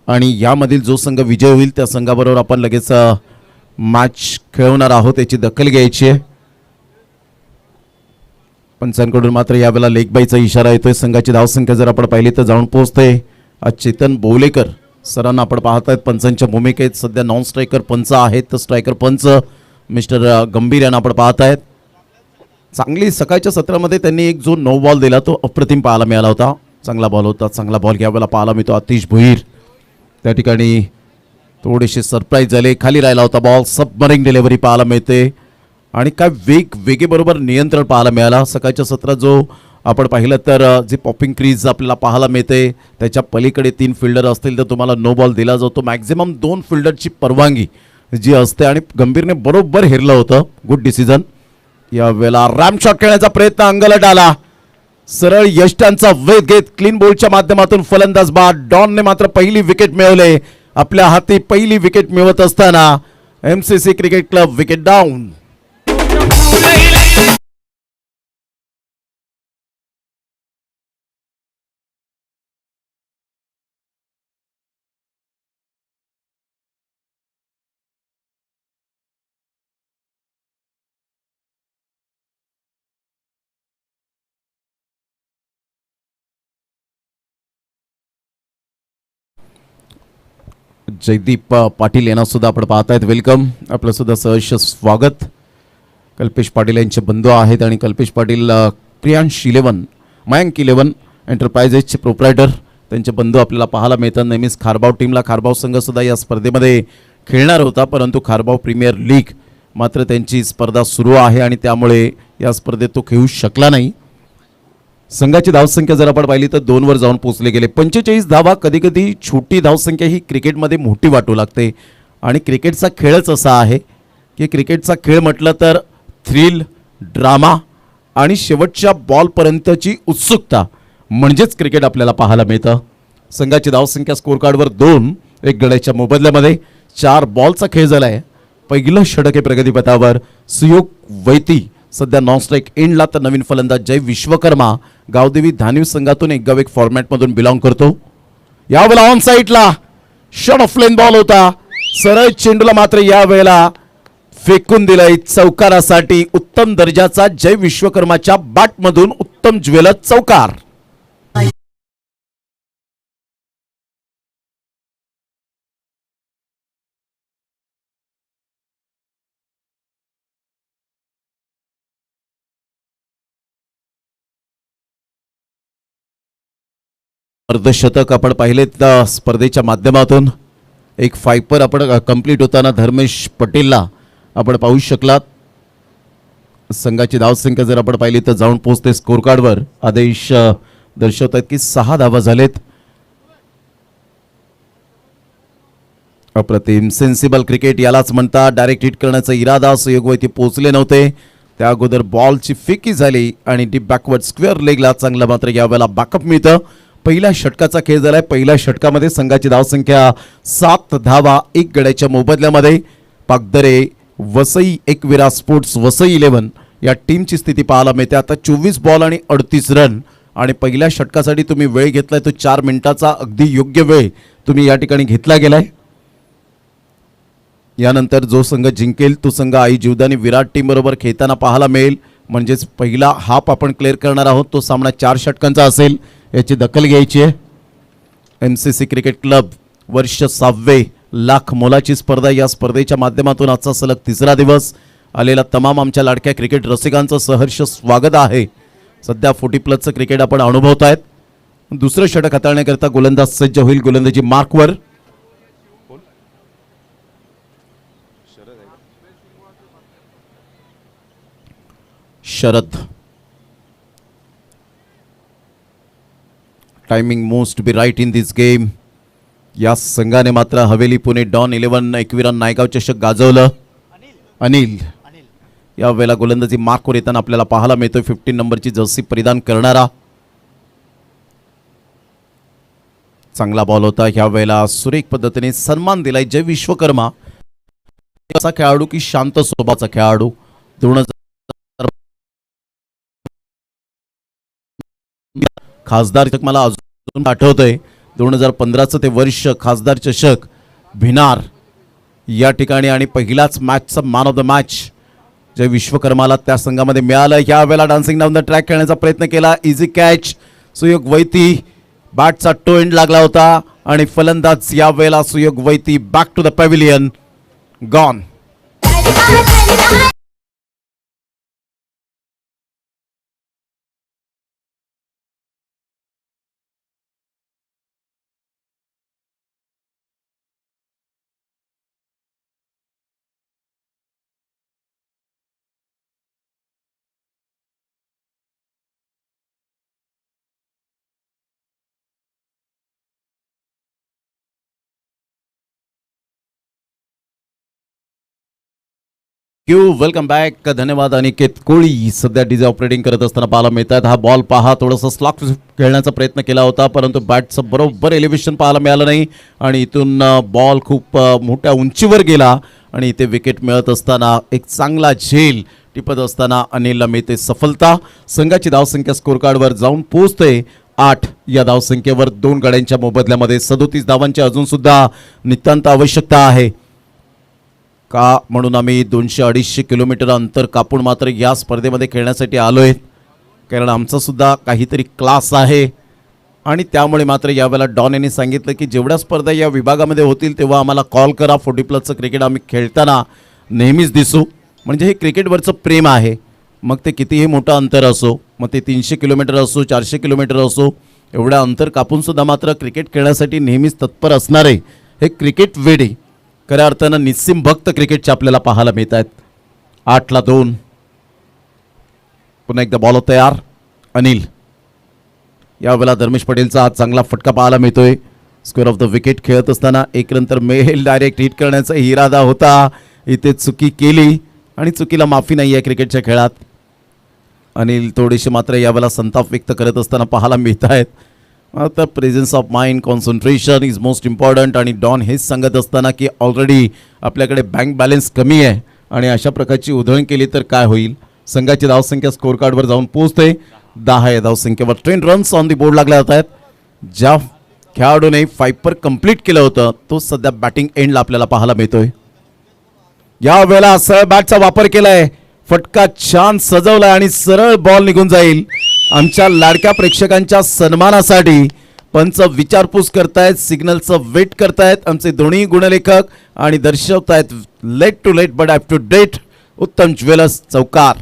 आणि यामधील जो संघ विजय होईल त्या संघाबरोबर आपण लगेच मॅच खेळवणार आहोत, याची दखल घ्यायची आहे. पंचांकडून मात्र यावेळेला लेग बायचा इशारा येतोय. संघाची धावसंख्या जर आपण पाहिली तर जाऊन पोहोचते. आज चेतन बोवलेकर सरांना आपण पाहतायत पंचांच्या भूमिकेत. सध्या नॉन स्ट्रायकर पंच आहेत, तर स्ट्रायकर पंच मिस्टर गंभीर यांना आपण पाहतायत. चांगली सकाळच्या सत्रामध्ये त्यांनी एक जो 9 बॉल दिला तो अप्रतिम पाहायला मिळाला होता. चांगला बॉल होता, चांगला बॉल यावेळेला पाहायला मिळतो. अतिश भुईर त्या ठिकाणी थोडेसे सरप्राईज झाले, खाली राहिला होता बॉल, सबमरिंग डिलिव्हरी पाहायला मिळते आणि काय वेगेबरोबर नियंत्रण पाहायला मिळाला. सकाळच्या सत्रात जो आपण पाहिलं तर जे पॉपिंग क्रीज आपल्याला पाहायला मिळते त्याच्या पलीकडे 3 फिल्डर असतील तर तुम्हाला नो बॉल दिला जातो. मॅक्झिमम 2 फिल्डरची परवानगी जी असते आणि गंभीरने बरोबर हेरलं होतं. Good decision. यावेळेला रॅम शॉट खेळण्याचा प्रयत्न अंगलट आला. सरळ यष्टांचा वेध घेत क्लीन बोल्डच्या माध्यमातून फलंदाज बाद. डॉनने मात्र पहिली विकेट मिळवले. आपल्या हाती पहिली विकेट मिळवत असताना MCC cricket club wicket down. Jaydeep Patil यांना सुद्धा आपण पाहतायत. वेलकम. आपलं सुद्धा सहर्ष स्वागत. कल्पेश पाटील यांचे बंधू आहेत आणि कल्पेश पाटील प्रियांश 11 मयांक 11 एंटरप्राइजेसचे प्रोप्रायटर त्यांचे बंधू आपल्याला पाहायला मिळतात. नेहमीच खारबाव टीमला खारबाव संघ सुद्धा या स्पर्धेमध्ये खेळणार होता, परंतु खारबाव प्रीमियर लीग मात्र त्यांची स्पर्धा सुरू आहे आणि त्यामुळे या स्पर्धेत तो खेळू शकला नाही. संघाची धावसंख्या जर आपण पाहिली तर 2 वर जाऊन पोहोचले गेले. 45 धावा. कधी कधी छोटी धावसंख्या ही क्रिकेटमध्ये मोठी वाटू लागते आणि क्रिकेटचा खेळच असा आहे की क्रिकेटचा खेळ म्हटलं तर थ्रिल, ड्रामा आणि शेवटच्या बॉलपर्यंतची उत्सुकता म्हणजेच क्रिकेट आपल्याला पाहायला मिळतं. संघाची धावसंख्या स्कोर कार्डवर 2, 1 गड्याच्या मोबदल्यामध्ये 4 बॉलचा खेळ झाला आहे. पहिलं षटक आहे प्रगतीपथावर. सुयोग वैती सध्या नॉन स्ट्राईक एंडला तर नवीन फलंदाज जय विश्वकर्मा गावदेवी धानिव संघातून 1 गाव 1 फॉर्मॅटमधून बिलॉंग करतो. यावेळेला ऑन साईडला शॉट ऑफ लेन बॉल होता. सरळ चेंडूला मात्र यावेळेला फेकून दिलाय चौकारासाठी. उत्तम दर्जाचा जय विश्वकर्माच्या बॅटमधून उत्तम ज्वेलर चौकार. अर्धशतक आपण पाहिलेत स्पर्धेच्या माध्यमातून. एक फायपर आपण कंप्लीट होताना धर्मेश पटेलला आपण पाहू शकलात. संघाची धावसंख्या जर आपण पाहिली तर जाऊन पोहोचते स्कोर कार्डवर. आदेश दर्शवतात की 6 धावा झालेत. अप्रतिम. सेन्सिबल क्रिकेट यालाच म्हणतात. डायरेक्ट हिट करण्याचा इरादा सुयोगवैती पोहोचले नव्हते. त्या अगोदर बॉलची फेकी झाली आणि डीप बॅकवर्ड स्क्वेअर लेगला चांगला मात्र यावेळेला बॅकअप मिळतं. पहिल्या षटकाचा खेळ झालाय. पहिल्या षटकामध्ये संघाची धावसंख्या 7 धावा 1 गड्याच्या मोबदल्यामध्ये. पागदरे वसई एकविरा स्पोर्ट्स वसई 11 या टीमची स्थिती पाहायला मिळते. आता 24 बॉल आणि 38 रन आणि पहिल्या षटकासाठी तुम्ही वेळ घेतलाय तो 4 मिनिटाचा अगदी योग्य वेळ तुम्ही या ठिकाणी घेतला गेलाय. यानंतर जो संघ जिंकेल तो संघ आई जीवदानी विराट टीम बरोबर खेळताना पाहायला मिळेल. म्हणजेच पहिला हाफ आपण क्लिअर करणार आहोत. तो सामना 4 षटकांचा असेल याची दखल घ्यायची आहे. MCC क्रिकेट क्लब वर्ष 6वे लाख मोलाची स्पर्धा. या स्पर्धेच्या माध्यमातून आजचा सलग 3रा दिवस आलेला तमाम आमच्या लाडक्या क्रिकेट रसिकांचं सहर्ष स्वागत आहे. सध्या 40+ क्रिकेट आपण अनुभवतायत. दुसरं षटक हाताळण्याकरता गोलंदाज सज्ज होईल. गोलंदाजी मार्कवर. Sharad. Timing must be right in this game. या संघाने मात्र हवेली पुणे डॉन 11 एकविरा नायगाव चषक गाजवलं. अनिल यावेळेला गोलंदाजी मार्कवर येताना आपल्याला पाहायला मिळतोय. 15 नंबरची जर्सी परिधान करणारा. चांगला बॉल होता. ह्या वेळेला सुरेख पद्धतीने सन्मान दिलाय जय विश्वकर्मा. असा खेळाडू की शांत स्वभावाचा खेळाडू. 2000 खासदार चषक मला अजून आठवतंय. 2015चं ते वर्ष खासदार चषक भिनार या ठिकाणी आणि पहिलाच मॅचचा मॅन ऑफ द मॅच जय विश्वकर्माला त्या संघामध्ये मिळालं. या वेळेला डान्सिंग डाऊन द ट्रॅक खेळण्याचा प्रयत्न केला. Easy catch. सुयोग वैती बॅटचा टो एंड लागला होता आणि फलंदाज या वेळेला Suyog Vaiti back to the pavilion. Gone. Welcome back. धन्यवाद. अनिकेत कोळी सध्या डीजे ऑपरेटिंग करत असताना पाहायला मिळतात. हा बॉल पहा, थोडंसं स्लॉक खेळण्याचा प्रयत्न केला होता, परंतु बॅटचं बरोबर एलिव्हेशन पाहायला मिळालं नाही आणि इथून बॉल खूप मोठ्या उंचीवर गेला आणि इथे विकेट मिळत असताना एक चांगला झेल टिपत असताना अनिलला मिळते सफलता. संघाची धावसंख्या स्कोर कार्डवर जाऊन पोहोचते 8 या धावसंख्येवर. 2 गड्यांच्या मोबदल्यामध्ये 37 धावांची अजून सुद्धा नितांत आवश्यकता आहे का, म्हणून आम्ही 200-250 किलोमीटर अंतर कापून मात्र या स्पर्धेमध्ये खेळण्यासाठी आलो आहे, कारण आमचा सुद्धा काहीतरी क्लास आहे. आणि त्यामुळे मात्र यावेळेला डॉन यांनी सांगितलं की जेवढ्या स्पर्धा या विभागामध्ये होतील तेव्हा आम्हाला कॉल करा. 40+ क्रिकेट आम्ही खेळताना नेहमीच दिसू. म्हणजे हे क्रिकेटवरचं प्रेम आहे, मग ते कितीही मोठं अंतर असो, मग ते 300 किलोमीटर असो, 400 किलोमीटर असो, एवढं अंतर कापूनसुद्धा मात्र क्रिकेट खेळण्यासाठी नेहमीच तत्पर असणारे हे क्रिकेट वेडे खऱ्या अर्थानं निस्सीम भक्त क्रिकेटचे आपल्याला पाहायला मिळत आहेत. 8ला 2. पुन्हा एकदा बॉल तयार. अनिल. यावेळेला धर्मेश पटेलचा आज चांगला फटका पाहायला मिळतोय. स्क्वेअर ऑफ द विकेट खेळत असताना एक नंतर मेल डायरेक्ट हिट करण्याचा इरादा होता, इथे चुकी केली आणि चुकीला माफी नाही आहे क्रिकेटच्या खेळात. अनिल थोडीशी मात्र यावेळेला संताप व्यक्त करत असताना पाहायला मिळत आहेत. आता presence of mind, concentration is most important. आणि डॉन हेच सांगत असताना की ऑलरेडी आपल्याकडे बँक बॅलन्स कमी आहे आणि अशा प्रकारची उधळण केली तर काय होईल. संघाची धावसंख्या स्कोर कार्डवर जाऊन पोहोचते 10 या धावसंख्येवर. 10 रन्स ऑन दी बोर्ड लागल्या जात आहेत. ज्या खेळाडूने 5 कंप्लीट केलं होतं तो सध्या बॅटिंग एंडला आपल्याला पाहायला मिळतोय. यावेळेला सरळ बॅटचा वापर केलाय, फटका छान सजवलाय आणि सरळ बॉल निघून जाईल. आमच्या लाडक्या प्रेक्षकांच्या सन्मानासाठी पंच विचारपूस करतायत, सिग्नलचं वेट करतायत आमचे दोन्ही गुणलेखक आणि दर्शवतायत late to late but up to date. Uttam jewellers चौकार.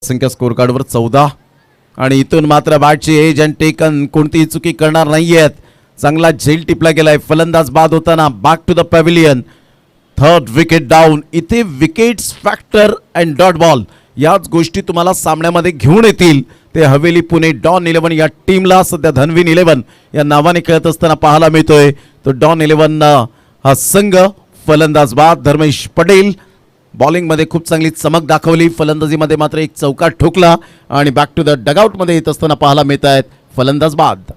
संख्या स्कोर कार्डवर 14 आणि इथून मात्र बॅटची एज अँड टेकन कोणतीही चुकी करणार नाहीयेत. चांगला झेल टिपला गेलाय. फलंदाज बाद होताना back to the pavilion. 3rd wicket down. इथे wickets, factor and dot ball याच गोष्टी तुम्हाला सामन्यामध्ये घेऊन येतील. ते हवेली पुणे डॉन 11 या टीमला सध्या धनवीन 11 या नावाने खेळत असताना पाहायला मिळतोय. तो डॉन 11 हा संघ. फलंदाज बाद धर्मेश पटेल. बॉलिंगमध्ये खूप चांगली चमक दाखवली, फलंदाजीमध्ये मात्र एक चौकार ठोकला आणि बॅक टू द डगआउटमध्ये येत असताना पाहायला मिळत आहेत. फलंदाज बाद.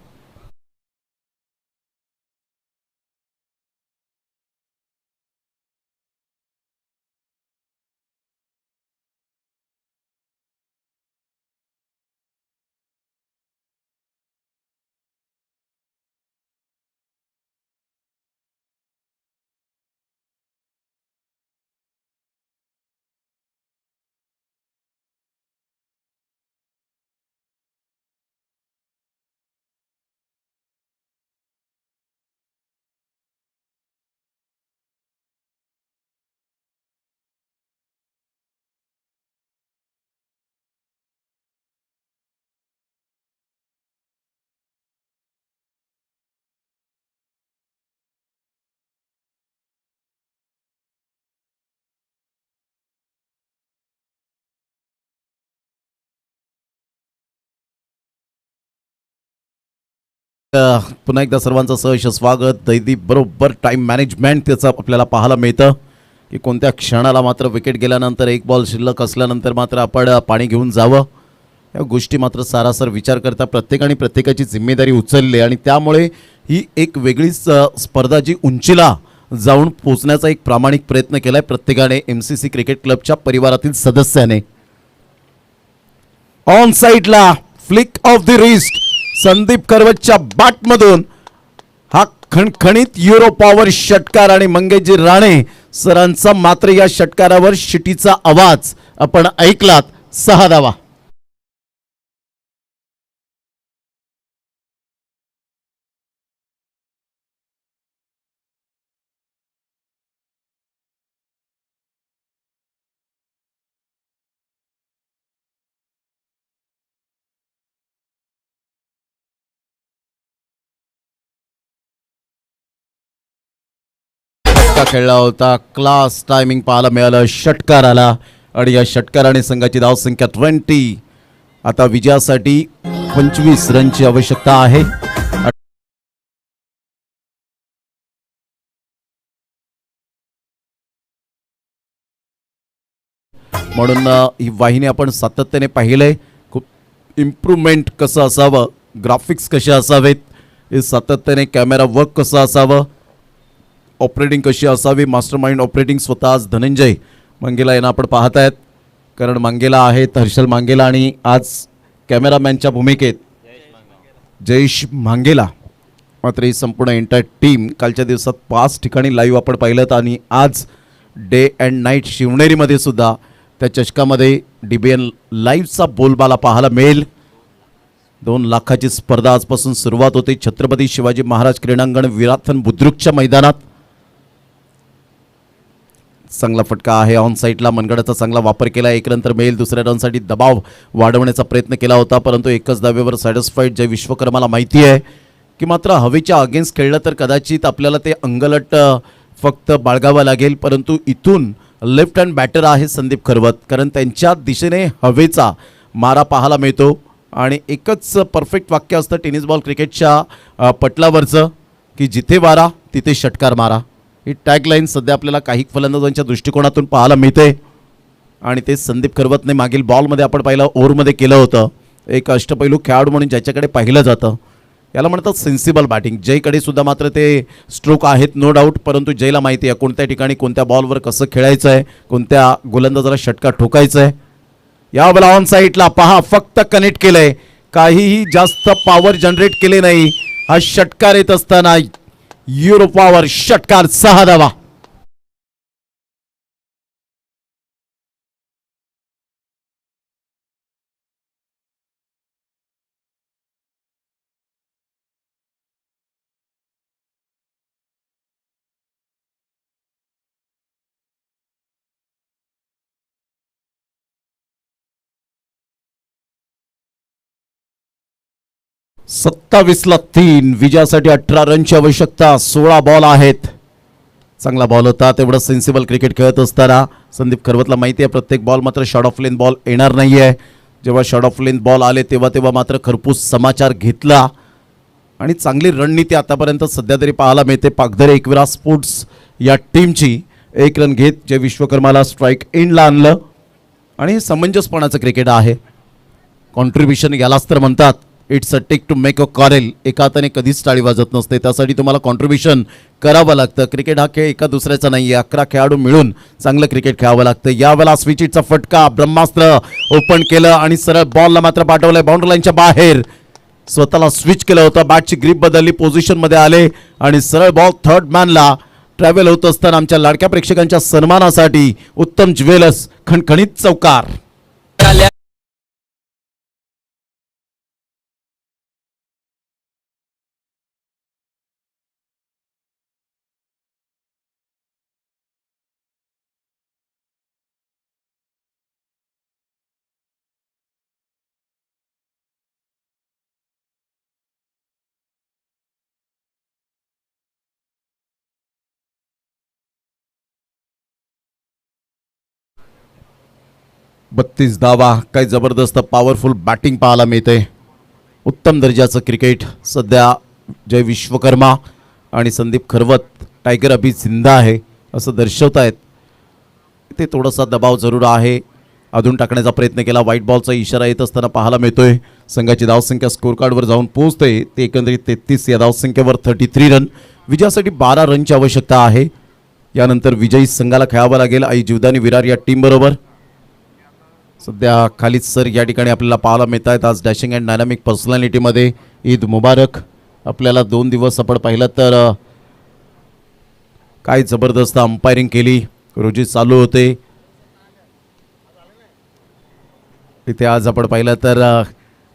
पुन्हा एकदा सर्वांचं सहर्ष स्वागत. दैदीप बरोबर टाइम मॅनेजमेंट त्याचं आपल्याला पाहायला मिळतं की कोणत्या क्षणाला मात्र विकेट गेल्यानंतर एक बॉल शिल्लक असल्यानंतर मात्र आपण पाणी घेऊन जावं. या गोष्टी मात्र सारासार विचार करता प्रत्येकाने प्रत्येकाची जिम्मेदारी उचलली आणि त्यामुळे ही एक वेगळीच स्पर्धा जी उंचीला जाऊन पोचण्याचा एक प्रामाणिक प्रयत्न केलाय प्रत्येकाने MCC क्रिकेट क्लबच्या परिवारातील सदस्याने. ऑन साइडला flick off the wrist Sandeep करवतच्या बॅटमधून हा खणखणीत युरो पॉवर षटकार आणि मंगेशजी राणे सरांचा मात्र या षटकारावर शिटीचा आवाज आपण ऐकलात. 6 धावा. षटकार खेळला होता. क्लास टायमिंग पाहायला मिळालं. षटकार आला आणि या षटकाराने संघाची धावसंख्या 20. आता विजयासाठी 25 रनची आवश्यकता आहे. म्हणून ही वाहिनी आपण सातत्याने पाहिलंय. खूप इम्प्रूव्हमेंट कसं असावं, ग्राफिक्स कसे असावेत, हे सातत्याने कॅमेरा वर्क कसं असावं, ऑपरेटिंग कशी असावी. मास्टर माइंड ऑपरेटिंग स्वतः आज धनंजय मंगेला यांना आपण पाहत आहेत. कारण मंगेला आहेत हर्षल मंगेला आणि आज कॅमेरामॅनच्या भूमिकेत जयेश मंगेला. मात्र ही संपूर्ण एंटायर टीम कालच्या दिवसात 5 ठिकाणी लाईव्ह आपण पाहिलं आणि आज डे अँड नाईट शिवनेरीमध्ये सुद्धा त्या चषकामध्ये DBN लाईव्हचा बोलबाला पाहायला मिळेल. 2 लाखाची स्पर्धा आजपासून सुरुवात होते. छत्रपती शिवाजी महाराज क्रीडांगण विराथन बुद्रुकच्या मैदानात. चांगला फटका आहे ऑन साईडला. मनगडाचा चांगला वापर केला. एक रन तर मिळेल. दुसऱ्या रनसाठी दबाव वाढवण्याचा प्रयत्न केला होता परंतु एकच धावेवर सॅटिस्फाईड. जय विश्वकर्माला माहिती आहे की मात्र हवेच्या अगेन्स्ट खेळलं तर कदाचित आपल्याला ते अंगलट फक्त बाळगावं लागेल. परंतु इथून लेफ्ट हँड बॅटर आहे संदीप खरवत. कारण त्यांच्या दिशेने हवेचा मारा पाहायला मिळतो आणि एकच परफेक्ट वाक्य असतं टेनिस बॉल क्रिकेटच्या पटलावरचं की जिथे वारा तिथे षटकार मारा. ही टॅगलाईन सध्या आपल्याला काही फलंदाजांच्या दृष्टिकोनातून पाहायला मिळते आणि ते संदीप खरवतने मागील बॉलमध्ये आपण पाहिलं ओव्हरमध्ये केलं होतं. एक अष्टपैलू खेळाडू म्हणून ज्याच्याकडे पाहिलं जातं याला म्हणतात सेन्सिबल बॅटिंग. जयकडे सुद्धा मात्र ते स्ट्रोक आहेत नो डाऊट. परंतु जयला माहिती आहे कोणत्या ठिकाणी कोणत्या बॉलवर कसं खेळायचं आहे, कोणत्या गोलंदाजाला षटकार ठोकायचं आहे. यावेळेला ऑन साईडला पहा फक्त कनेक्ट केलंय. काहीही जास्त पॉवर जनरेट केले नाही. हा षटकार येत असताना युरो पॉवर षटकार 6 धावा. ला 3 विजयासाठी 18 रनची आवश्यकता. 16 बॉल आहेत. चांगला बॉल होता. तेवढं सेन्सिबल क्रिकेट खेळत असताना संदीप खरवतला माहिती आहे प्रत्येक बॉल मात्र शॉर्ट ऑफ लेन बॉल येणार नाही आहे. जेव्हा शॉर्ट ऑफ लेन बॉल आले तेव्हा मात्र खरपूस समाचार घेतला आणि चांगली रणनीती आतापर्यंत सध्या तरी पाहायला मिळते पाकधरे एकविरा स्पोर्ट्स या टीमची. 1 रन घेत जय विश्वकर्माला स्ट्राईक एंडला आणलं आणि समंजसपणाचं क्रिकेट आहे. कॉन्ट्रीब्युशन यालाच तर म्हणतात. It's a take two make a quarrel. एका हाताने कधीच टाळी वाजत नसते. त्यासाठी तुम्हाला कॉन्ट्रीब्युशन करावं लागतं. क्रिकेट हा खेळ एका दुसऱ्याचा नाही आहे. 11 खेळाडू मिळून चांगलं क्रिकेट खेळावं लागतं. यावेळेला स्विचिटचा फटका ब्रह्मास्त्र ओपन केलं आणि सरळ बॉलला मात्र पाठवलंय बाउंड्री लाईनच्या बाहेर. स्वतःला स्विच केलं होतं. बॅटची ग्रीप बदलली. पोझिशनमध्ये आले आणि सरळ बॉल थर्ड मॅनला ट्रॅव्हल होत असताना आमच्या लाडक्या प्रेक्षकांच्या सन्मानासाठी उत्तम ज्वेलर्स खणखणीत चौकार. बत्तीस धावा. काय जबरदस्त पॉवरफुल बॅटिंग पाहायला मिळते. उत्तम दर्जाचं क्रिकेट सध्या जय विश्वकर्मा आणि संदीप खरवत टायगर अभी जिंदा आहे असं दर्शवतायत. ते थोडासा दबाव जरूर आहे. अधून टाकण्याचा प्रयत्न केला. व्हाईट बॉलचा इशारा येत असताना पाहायला मिळतोय. संघाची धावसंख्या स्कोर कार्डवर जाऊन पोहोचते. ते एकंदरीत 33. या धावसंख्येवर 33 रन. विजयासाठी 12 रनची आवश्यकता आहे. यानंतर विजयी संघाला खेळावं लागेल आई जीवदानी विरार या टीम बरोबर. सध्या खालिद सर या ठिकाणी आपल्याला पाहायला मिळत आहेत. आज डॅशिंग अँड डायनामिक पर्सनॅलिटीमध्ये ईद मुबारक. आपल्याला 2 दिवस आपण पाहिलं तर काय जबरदस्त अंपायरिंग केली. रोजी चालू होते इथे. आज आपण पाहिलं तर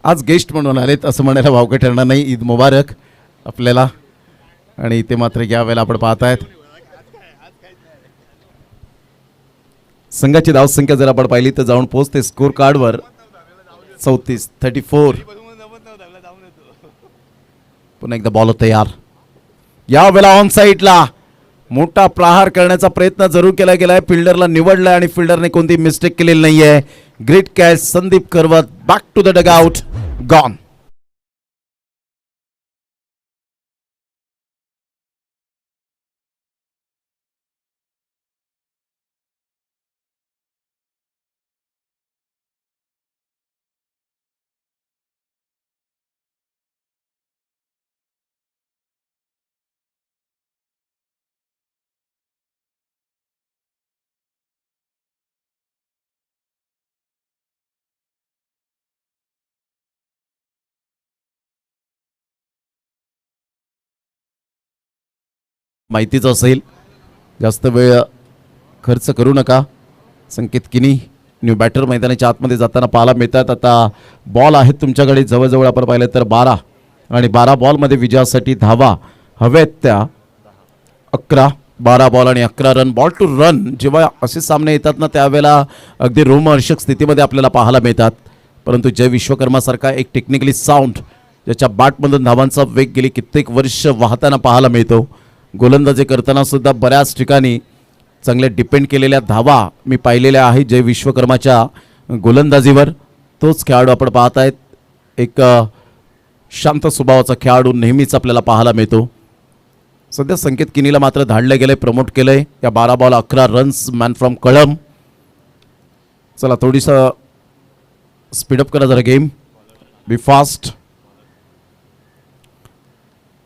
आज गेस्ट म्हणून आलेत असं म्हणायला वावगं ठरणार नाही. ईद मुबारक आपल्याला. आणि इथे मात्र या वेळेला आपण पाहतायत संघाची धावसंख्या जर आपण पाहिली तर जाऊन पोहोचते स्कोर कार्डवर 34. पुन्हा एकदा बॉल होता यार. या वेळेला ऑन साईडला मोठा प्रहार करण्याचा प्रयत्न जरूर केला गेलाय. फिल्डरला निवडलाय आणि फिल्डरने कोणती मिस्टेक केलेली नाहीये. Great catch Sandeep Karvat. Back to the dugout. Gone. माहितीच असेल, जास्त वेळ खर्च करू नका. संकेत किनी न्यू बॅटर मैदानाच्या आतमध्ये जाताना पाहायला मिळतात. आता बॉल आहेत तुमच्याकडे जवळजवळ आपण पाहिलं तर 12 आणि 12 बॉलमध्ये विजयासाठी धावा हव्यात त्या 11. 12 बॉल आणि 11 रन. बॉल टू रन जेव्हा असे सामने येतात ना त्यावेळेला अगदी रोमहर्षक स्थितीमध्ये आपल्याला पाहायला मिळतात. परंतु जय विश्वकर्मासारखा एक टेक्निकली साऊंड ज्याच्या बॅटमधून धावांचा वेग गेली कित्येक वर्ष वाहताना पाहायला मिळतो. गोलंदाजी करताना सुद्धा बऱ्याच ठिकाणी चांगल्या डिपेंड केलेल्या धावा मी पाहिलेल्या आहे जय विश्वकर्माच्या गोलंदाजीवर. तोच खेळाडू आपण पाहत आहेत. एक शांत स्वभावाचा खेळाडू नेहमीच आपल्याला पाहायला मिळतो. सध्या संकेत किनीला मात्र धाडलं गेलंय, प्रमोट केलंय. या 12 बॉल 11 रन्स. मॅन फ्रॉम कळम. चला थोडीसं स्पीडअप करा जरा गेम. बी फास्ट.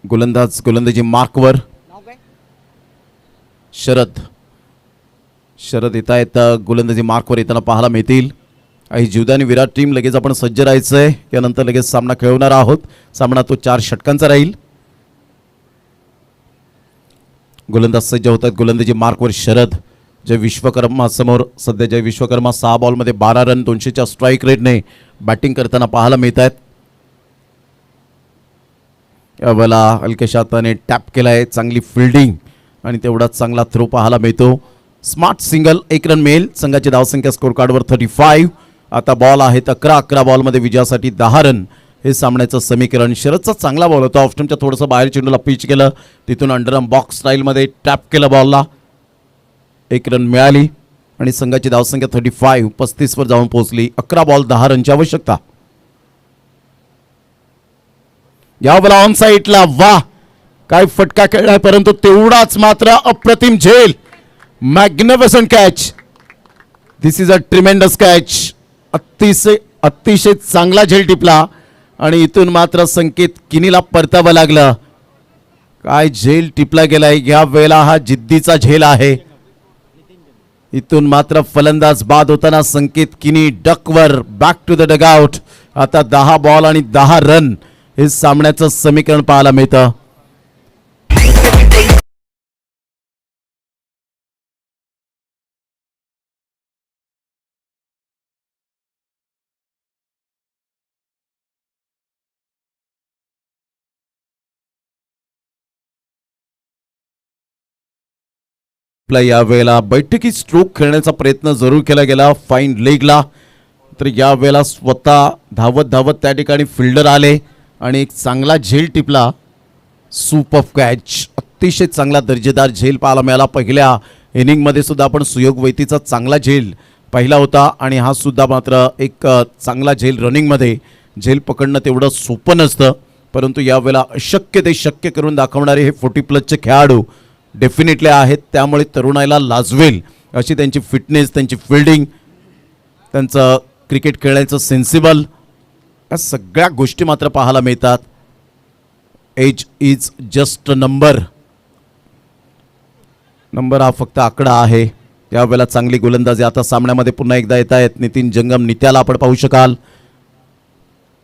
गोलंदाजी मार्कवर. शरद येत आहेत गोलंदाजी मार्कवर येताना पाहायला मिळतील. आणि जीवदानी विराट टीम लगेच आपण सज्ज राहायचंय. यानंतर लगेच सामना खेळवणार आहोत. सामना तो 4 षटकांचा राहील. गोलंदाज सज्ज होतात. गोलंदाजी मार्कवर शरद. जय विश्वकर्मा समोर सध्या जय विश्वकर्मा 6 बॉलमध्ये 12 रन 200च्या स्ट्राईक रेटने बॅटिंग करताना पाहायला मिळत आहेत. यावेळेला हलक्याशा हाताने टॅप केलाय. चांगली फिल्डिंग आणि तेवढाच चांगला थ्रो पाहायला मिळतो. Smart single. 1 रन मिळेल. संघाची धावसंख्या स्कोर कार्डवर 35. आता बॉल आहेत 11 बॉलमध्ये विजयासाठी 10 रन हे सामन्याचं समीकरण. शरदचा चांगला बॉल होता. ऑफस्टमच्या थोडंसं बाहेर चेंडूला पिच केलं. तिथून अंडरआर्म बॉक्स स्टाईलमध्ये टॅप केलं बॉलला. 1 रन मिळाली आणि संघाची धावसंख्या 35 35वर जाऊन पोहोचली. 11 बॉल 10 रनची आवश्यकता. यावेळेला ऑन साईडला. वा काय फटका खेळलाय, परंतु तेवढाच मात्र अप्रतिम झेल. Magnificent catch. This is a tremendous catch. अतिशय चांगला झेल टिपला आणि इथून मात्र संकेत किनीला परतावं लागलं. काय झेल टिपला गेलाय. या वेळेला हा जिद्दीचा झेल आहे. इथून मात्र फलंदाज बाद होताना संकेत किनी डकवर. Back to the dugout. आता 10 बॉल आणि 10 रन हे सामन्याचं समीकरण पाहायला मिळतं. या वेळेला बैठकी स्ट्रोक खेळण्याचा प्रयत्न जरूर केला गेला फाईन लेगला. तर या वेळेला स्वतः धावत त्या ठिकाणी फिल्डर आले आणि एक चांगला झेल टिपला. Super catch. अतिशय चांगला दर्जेदार झेल पाहायला मिळाला. पहिल्या इनिंगमध्ये सुद्धा आपण सुयोग वैतीचा चांगला झेल पाहिला होता आणि हा सुद्धा मात्र एक चांगला झेल. रनिंगमध्ये झेल पकडणं तेवढं सोपं नसतं, परंतु यावेळेला अशक्य ते शक्य करून दाखवणारे हे 40+ खेळाडू डेफिनेटली आहेत. त्यामुळे तरुणाईला लाजवेल अशी त्यांची फिटनेस, त्यांची फिल्डिंग, त्यांचं क्रिकेट खेळायचं सेन्सिबल, या सगळ्या गोष्टी मात्र पाहायला मिळतात. एज इज जस्ट नंबर हा फक्त आकडा आहे. यावेळेला चांगली गोलंदाजी आता सामन्यामध्ये पुन्हा एकदा येत आहेत. नितीन जंगम, नित्याला आपण पाहू शकाल.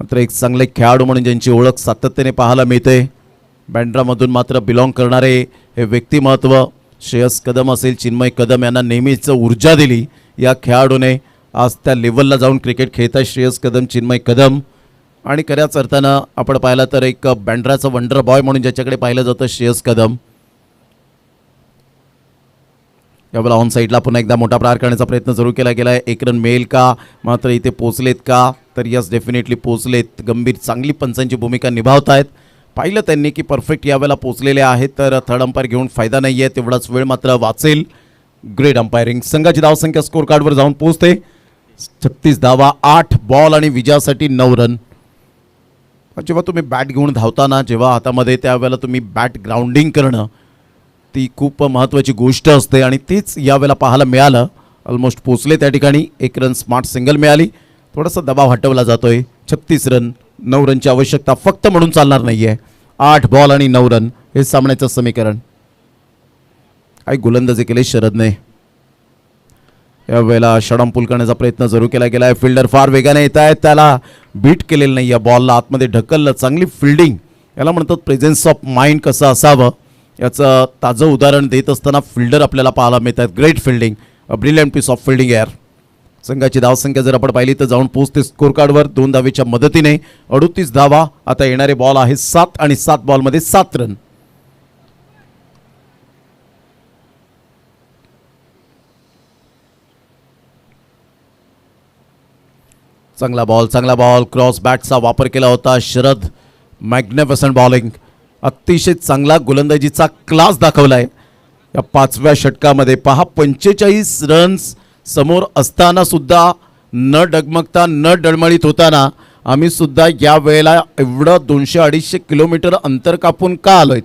मात्र एक चांगले खेळाडू म्हणून ज्यांची ओळख सातत्याने पाहायला मिळते. बँड्रामधून मात्र बिलॉंग करणारे हे व्यक्तिमत्व श्रेयस कदम असेल, चिन्मय कदम यांना नेहमीच ऊर्जा दिली या खेळाडूने. आज त्या लेवलला जाऊन क्रिकेट खेळतात श्रेयस कदम, चिन्मय कदम. आणि खऱ्याच अर्थानं आपण पाहिलं तर एक बँड्राचं वंडर बॉय म्हणून ज्याच्याकडे पाहिलं जातं श्रेयस कदम. यावेळेला ऑन साईडला पुन्हा एकदा मोठा प्रहार करण्याचा प्रयत्न जरूर केला गेला आहे. 1 रन मिळेल का, मात्र इथे पोचलेत का, तर यस डेफिनेटली पोचलेत. गंभीर चांगली पंचांची भूमिका निभावत आहेत. पाहिलं त्यांनी की परफेक्ट यावेळेला पोचलेले आहेत, तर थर्ड अंपायर घेऊन फायदा नाही आहे, तेवढाच वेळ मात्र वाचेल. Great umpiring. संघाची धावसंख्या स्कोर कार्डवर जाऊन पोहोचते 36 धावा, 8 बॉल आणि विजयासाठी 9 रन. जेव्हा तुम्ही बॅट घेऊन धावताना जेव्हा हातामध्ये, त्यावेळेला तुम्ही बॅट ग्राउंडिंग करणं ती खूप महत्त्वाची गोष्ट असते आणि तीच यावेळेला पाहायला मिळालं. ऑलमोस्ट पोचले त्या ठिकाणी. 1 रन स्मार्ट सिंगल मिळाली. थोडासा दबाव हटवला जातोय. 36 रन, 9 रनची आवश्यकता फक्त म्हणून चालणार नाही आहे. 8 बॉल आणि 9 रन हे सामन्याचं समीकरण. काही गोलंदाजी केले शरदने. यावेळेला षडंपूल करण्याचा प्रयत्न जरूर केला गेला आहे. फिल्डर फार वेगाने येत आहेत, त्याला बीट केलेलं नाही. या बॉलला आतमध्ये ढकललं. चांगली फिल्डिंग, याला म्हणतात प्रेझेन्स ऑफ माइंड कसं असावं याचं ताजं उदाहरण देत असताना फिल्डर आपल्याला पाहायला मिळतात. Great fielding, a brilliant piece of fielding यार. संघाची धावसंख्या जर आपण पाहिली तर जाऊन पोहोचते स्कोर कार्डवर 2 धावेच्या मदतीने 38 धावा. आता येणारे बॉल आहे 7 आणि 7 बॉलमध्ये 7 रन. चांगला बॉल क्रॉस बॅटचा वापर केला होता. शरद मॅग्निफिसंट बॉलिंग, अतिशय चांगला गोलंदाजीचा क्लास दाखवलाय या 5व्या षटकामध्ये. पहा 45 रन्स समोर असताना सुद्धा न डगमगता न डळमळीत होताना आम्ही सुद्धा या वेळेला एवढं 200-250 किलोमीटर अंतर कापून का आलोय?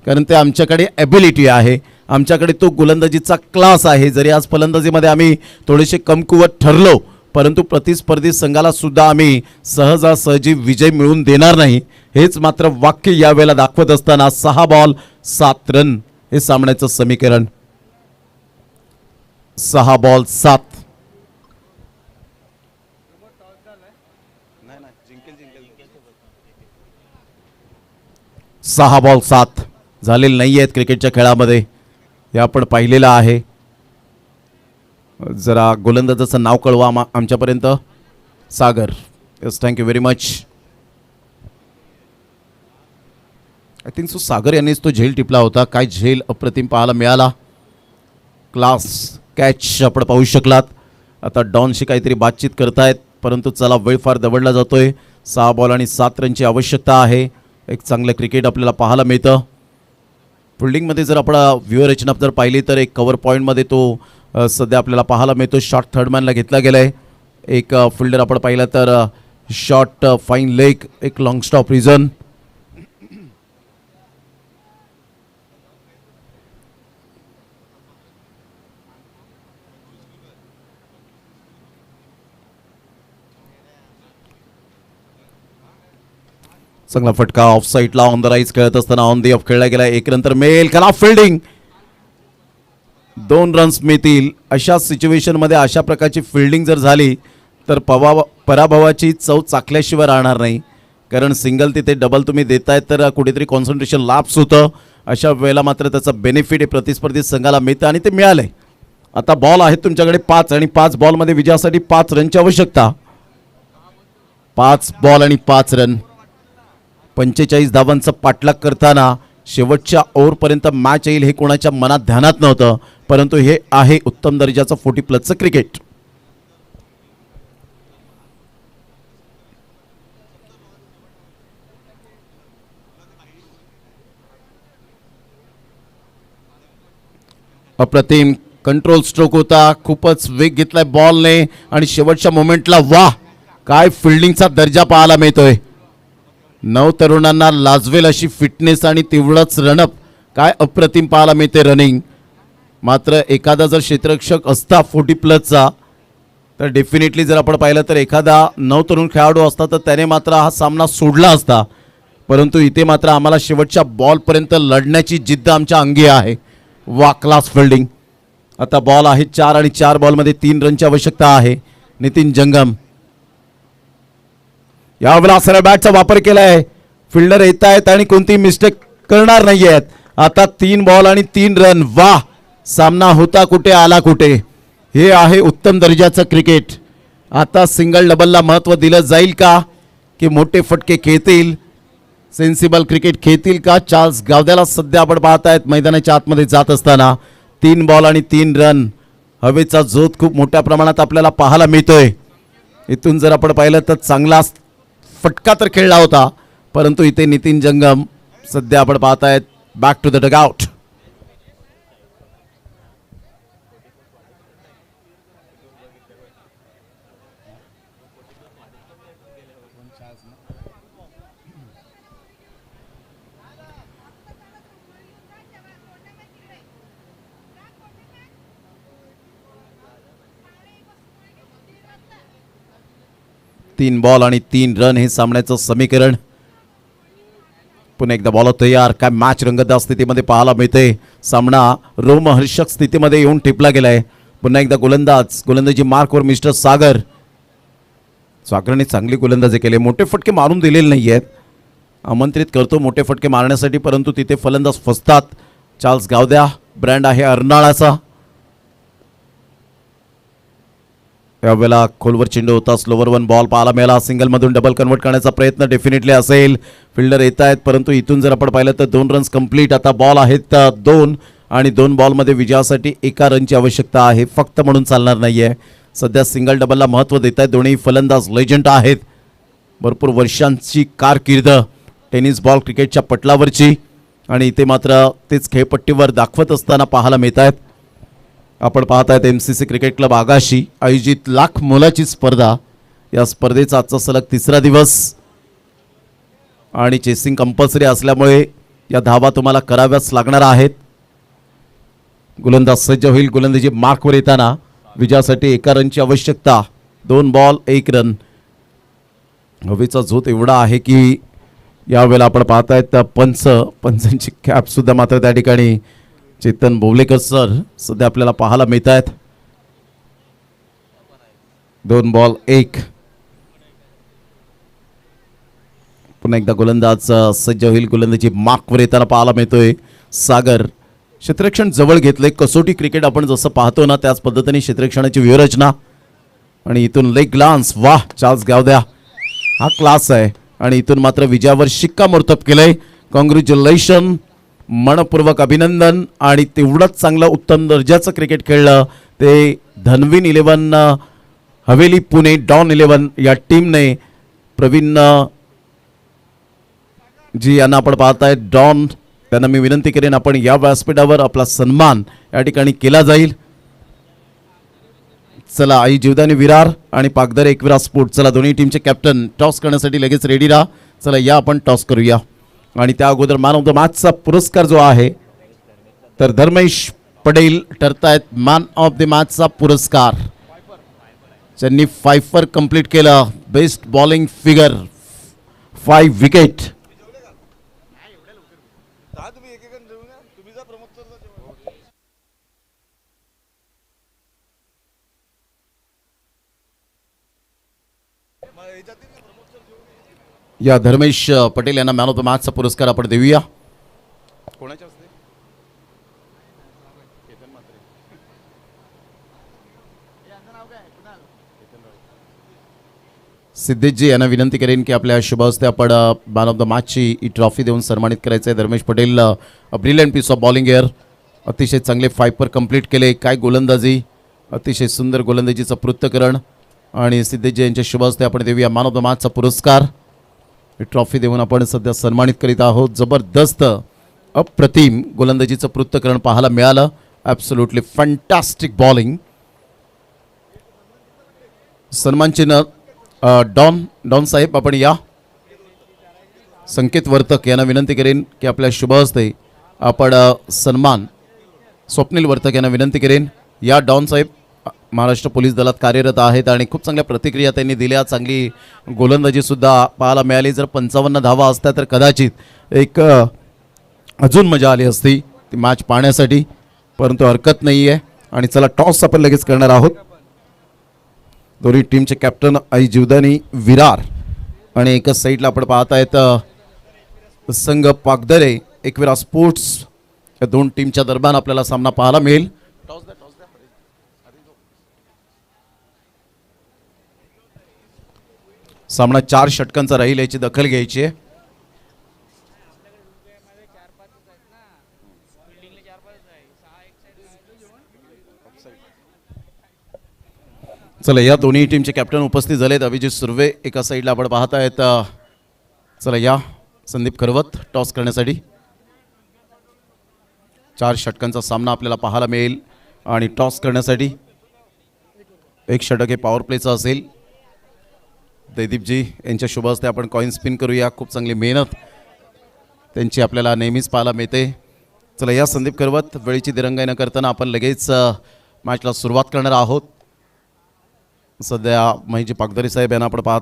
कारण ते आमच्याकडे ॲबिलिटी आहे, आमच्याकडे तो गोलंदाजीचा क्लास आहे. जरी आज फलंदाजीमध्ये आम्ही थोडेसे कमकुवत ठरलो, परंतु प्रतिस्पर्धी संघाला सुद्धा आम्ही सहजासहजी विजय मिळवून देणार नाही, हेच मात्र वाक्य यावेळेला दाखवत असताना 6 बॉल 7 रन हे सामन्याचं समीकरण. 6 बॉल 7. सहा बॉल 7 झालेले नाही आहेत क्रिकेटच्या खेळामध्ये, हे आपण पाहिलेलं आहे. जरा गोलंदाजाचं नाव कळवा आमच्यापर्यंत. Sagar. Yes, thank you very much. I think so Sagar यांनीच तो झेल टिपला होता. काय झेल अप्रतिम पाहायला मिळाला. क्लास कॅच आपण पाहू शकलात. आता डॉनशी काहीतरी बातचीत करतायत, परंतु चला वेळ फार दवडला जातोय. 6 बॉल आणि 7 रनची आवश्यकता आहे. एक चांगलं क्रिकेट आपल्याला पाहायला मिळतं. फिल्डिंगमध्ये जर आपण व्यूअरचना जर पाहिली तर एक कव्हर पॉईंटमध्ये तो सध्या आपल्याला पाहायला मिळतो. शॉट थर्डमॅनला घेतला गेला आहे. एक फिल्डर आपण पाहिला तर शॉट फाईन लेग, एक लॉंग स्टॉप रिझन. चांगला फटका ऑफ साईडला ऑन द राईज खेळत असताना ऑन दी ऑफ खेळला गेला. 1 रन तर मिळेल. कला फिल्डिंग, 2 रन्स मिळतील. अशा सिच्युएशनमध्ये अशा प्रकारची फिल्डिंग जर झाली तर पराभवाची चव चाकल्याशिवाय राहणार नाही. कारण सिंगल तिथे डबल तुम्ही देताय तर कुठेतरी कॉन्सन्ट्रेशन लॅप्स होतं. अशा वेळेला मात्र त्याचा बेनिफिट हे प्रतिस्पर्धी संघाला मिळतं आणि ते मिळालंय. आता बॉल आहेत तुमच्याकडे 5 आणि 5 बॉलमध्ये विजयासाठी 5 रनची आवश्यकता. 5 बॉल आणि 5 रन. 45 धावांचा पाठलाग करताना शेवटच्या ओव्हरपर्यंत मॅच येईल हे कोणाच्या मनात ध्यानात नव्हतं, परंतु हे आहे उत्तम दर्जाचं 40+ क्रिकेट. अप्रतिम कंट्रोल स्ट्रोक होता. खूपच वेग घेतलाय बॉलने आणि शेवटच्या मोमेंटला वाह काय फिल्डिंगचा दर्जा पाहायला मिळतोय. 9 तरुणांना लाजवेल अशी फिटनेस आणि तेवढंच रनअप काय अप्रतिम पाहायला मिळते रनिंग. मात्र एखादा जर क्षेत्ररक्षक असता 40+चा तर डेफिनेटली जर आपण पाहिलं तर एखादा 9 तरुण खेळाडू असता तर त्याने मात्र हा सामना सोडला असता, परंतु इथे मात्र आम्हाला शेवटच्या बॉलपर्यंत लढण्याची जिद्द आमच्या अंगी आहे. वा क्लास फिल्डिंग. आता बॉल आहे 4 आणि 4 बॉलमध्ये 3 रनची आवश्यकता आहे. नितीन जंगम यावेळेला सरळ बॅटचा वापर केलाय. फिल्डर येत आहेत आणि कोणतीही मिस्टेक करणार नाही आहेत. आता 3 बॉल आणि 3 रन. वाह सामना होता कुठे आला कुठे. हे आहे उत्तम दर्जाचं क्रिकेट. आता सिंगल डबलला महत्त्व दिलं जाईल का की मोठे फटके खेळतील, सेन्सिबल क्रिकेट खेळतील का? चार्ल्स गावद्याला सध्या आपण पाहतायत मैदानाच्या आतमध्ये जात असताना 3 बॉल आणि 3 रन. हवेचा झोत खूप मोठ्या प्रमाणात आपल्याला पाहायला मिळतोय. इथून जर आपण पाहिलं तर चांगला फटका तर खेळला होता, परंतु इथे नितीन जंगम सध्या आपण पाहतायत बॅक टू द डगआउट. तीन बॉल आणि 3 रन हे सामन्याचं समीकरण. पुन्हा एकदा बॉल तयार. काय मॅच रंगतदार स्थितीमध्ये पाहायला मिळते. सामना रोमहर्षक स्थितीमध्ये येऊन टिपला गेलाय. पुन्हा एकदा गोलंदाजी मार्कवर मिस्टर सागरने चांगली गोलंदाजी केली. मोठे फटके मारून दिलेले नाही आहेत. आमंत्रित करतो मोठे फटके मारण्यासाठी, परंतु तिथे फलंदाज फसतात. चार्ल्स गावद्या ब्रँड आहे अर्नाळाचा. यावेळेला खोलवर चेंडू होता. स्लोवर 1 बॉल पाहायला मिळाला. सिंगलमधून डबल कन्वर्ट करण्याचा प्रयत्न डेफिनेटली असेल. फिल्डर येत आहेत, परंतु इथून जर आपण पाहिलं तर 2 रन्स कंप्लीट. आता बॉल आहेत 2 आणि 2 बॉलमध्ये विजयासाठी 1 रनची आवश्यकता आहे. फक्त म्हणून चालणार नाहीये. सध्या सिंगल डबलला महत्त्व देत आहेत दोन्ही फलंदाज. लेजंड आहेत. भरपूर वर्षांची कारकीर्द टेनिस बॉल क्रिकेटच्या पटलावरची, आणि इथे मात्र तेच खेळपट्टीवर दाखवत असताना पाहायला मिळत आहेत. आपण पाहतायत MCC क्रिकेट क्लब आगाशी आयोजित लाख मोलाची स्पर्धा. या स्पर्धेचा आजचा सलग 3रा दिवस आणि चेसिंग कंपल्सरी असल्यामुळे या धावा तुम्हाला कराव्याच लागणार आहेत. गोलंदाज सज्ज होईल. गोलंदाजी मार्कवर येताना विजयासाठी 1 रनची आवश्यकता. 2 बॉल 1 रन. हवेचा झोत एवढा आहे की यावेळेला आपण पाहतायत पंचांची कॅप सुद्धा मात्र त्या ठिकाणी चेतन बोवलेकर सर सध्या आपल्याला पाहायला मिळत आहेत. 2 बॉल 1. पुन्हा एकदा गोलंदाज सज्ज होईल. गोलंदाजी मार्कवर येताना पाहायला मिळतोय सागर. क्षेत्ररक्षण जवळ घेतले. कसोटी क्रिकेट आपण जसं पाहतो ना त्याच पद्धतीने क्षेत्ररक्षणाची व्यूहरचना. आणि इथून लेग ग्लान्स. वाह, चार्ल्स गावद्या हा क्लास आहे. आणि इथून मात्र विजयावर शिक्कामोर्तब केलंय. कॉंग्रॅच्युलेशन, मनपूर्वक अभिनंदन. आणि तेवढंच चांगलं उत्तम दर्जाचं क्रिकेट खेळलं ते धनवीन 11 हवेली पुणे डॉन 11 या टीमने. प्रवीण जी यांना आपण पाहताय डॉन, त्यांना मी विनंती करेन आपण या व्यासपीठावर आपला सन्मान या ठिकाणी केला जाईल. चला, आई जीवदानी विरार आणि पागदर एकविरा स्पोर्ट. चला, दोन्ही टीमचे कॅप्टन टॉस करण्यासाठी लगेच रेडी राहा. चला या आपण टॉस करूया. आणि त्या अगोदर मॅन ऑफ द मॅचचा पुरस्कार जो आहे तर धर्मेश पटेल ठरतायत मॅन ऑफ द मॅचचा पुरस्कार. ज्यांनी 5 कंप्लीट केलं. Best bowling figure, 5 wicket. या धर्मेश पटेल यांना मॅन ऑफ द मॅचचा पुरस्कार आपण देऊया. सिद्धेशजी यांना विनंती करेन की आपल्या शुभ हस्ते आपण मॅन ऑफ द मॅचची ही ट्रॉफी देऊन सन्मानित करायचं आहे. Dharmesh Patel brilliant piece of bowling air. अतिशय चांगले 5 कंप्लीट केले. काय गोलंदाजी, अतिशय सुंदर गोलंदाजीचं पृथक्करण. आणि सिद्धेशजी यांच्या शुभ हस्ते आपण देऊया मॅन ऑफ द मॅचचा पुरस्कार. ट्रॉफी देऊन आपण सध्या सन्मानित करीत आहोत. जबरदस्त अप्रतिम गोलंदाजीचं पृथक्करण पाहायला मिळालं. Absolutely fantastic bowling. सन्मान चिन्ह डॉन साहेब आपण या. संकेत वर्तक यांना विनंती करेन की आपल्या शुभ हस्ते आपण सन्मान. स्वप्नील वर्तक यांना विनंती करेन या. डॉन साहेब महाराष्ट्र पोलीस दलात कार्यरत आहेत आणि खूप चांगल्या प्रतिक्रिया त्यांनी दिल्या. चांगली गोलंदाजीसुद्धा पाहायला मिळाली. जर 55 धावा असत्या तर कदाचित एक अजून मजा आली असती ती मॅच पाहण्यासाठी, परंतु हरकत नाही आहे. आणि चला टॉस आपण लगेच करणार आहोत. दोन्ही टीमचे कॅप्टन आई जीवदानी विरार आणि एकाच साईडला आपण पाहतायत संघ पागदरे एकविरा स्पोर्ट्स. या 2 टीमच्या दरम्यान आपल्याला सामना पाहायला मिळेल. सामना 4 षटकांचा राहील, याची दखल घ्यायची आहे. चला, या दोन्ही टीमचे कॅप्टन उपस्थित झालेत. अभिजित सुर्वे एका साईडला आपण पाहतायत. चला या संदीप खरवत टॉस करण्यासाठी. 4 षटकांचा सामना आपल्याला पाहायला मिळेल आणि टॉस करण्यासाठी 1 षटक हे पॉवर प्लेचं असेल. जयदीपजी यांच्या शुभ हस्ते आपण कॉईन स्पिन करूया. खूप चांगली मेहनत त्यांची आपल्याला नेहमीच पाहायला मिळते. चला या संदीप खरवत वेळीची दिरंगाई न करताना आपण लगेच मॅचला सुरुवात करणार आहोत. सध्या महिजी पागदरी साहेब यांना आपण पाहत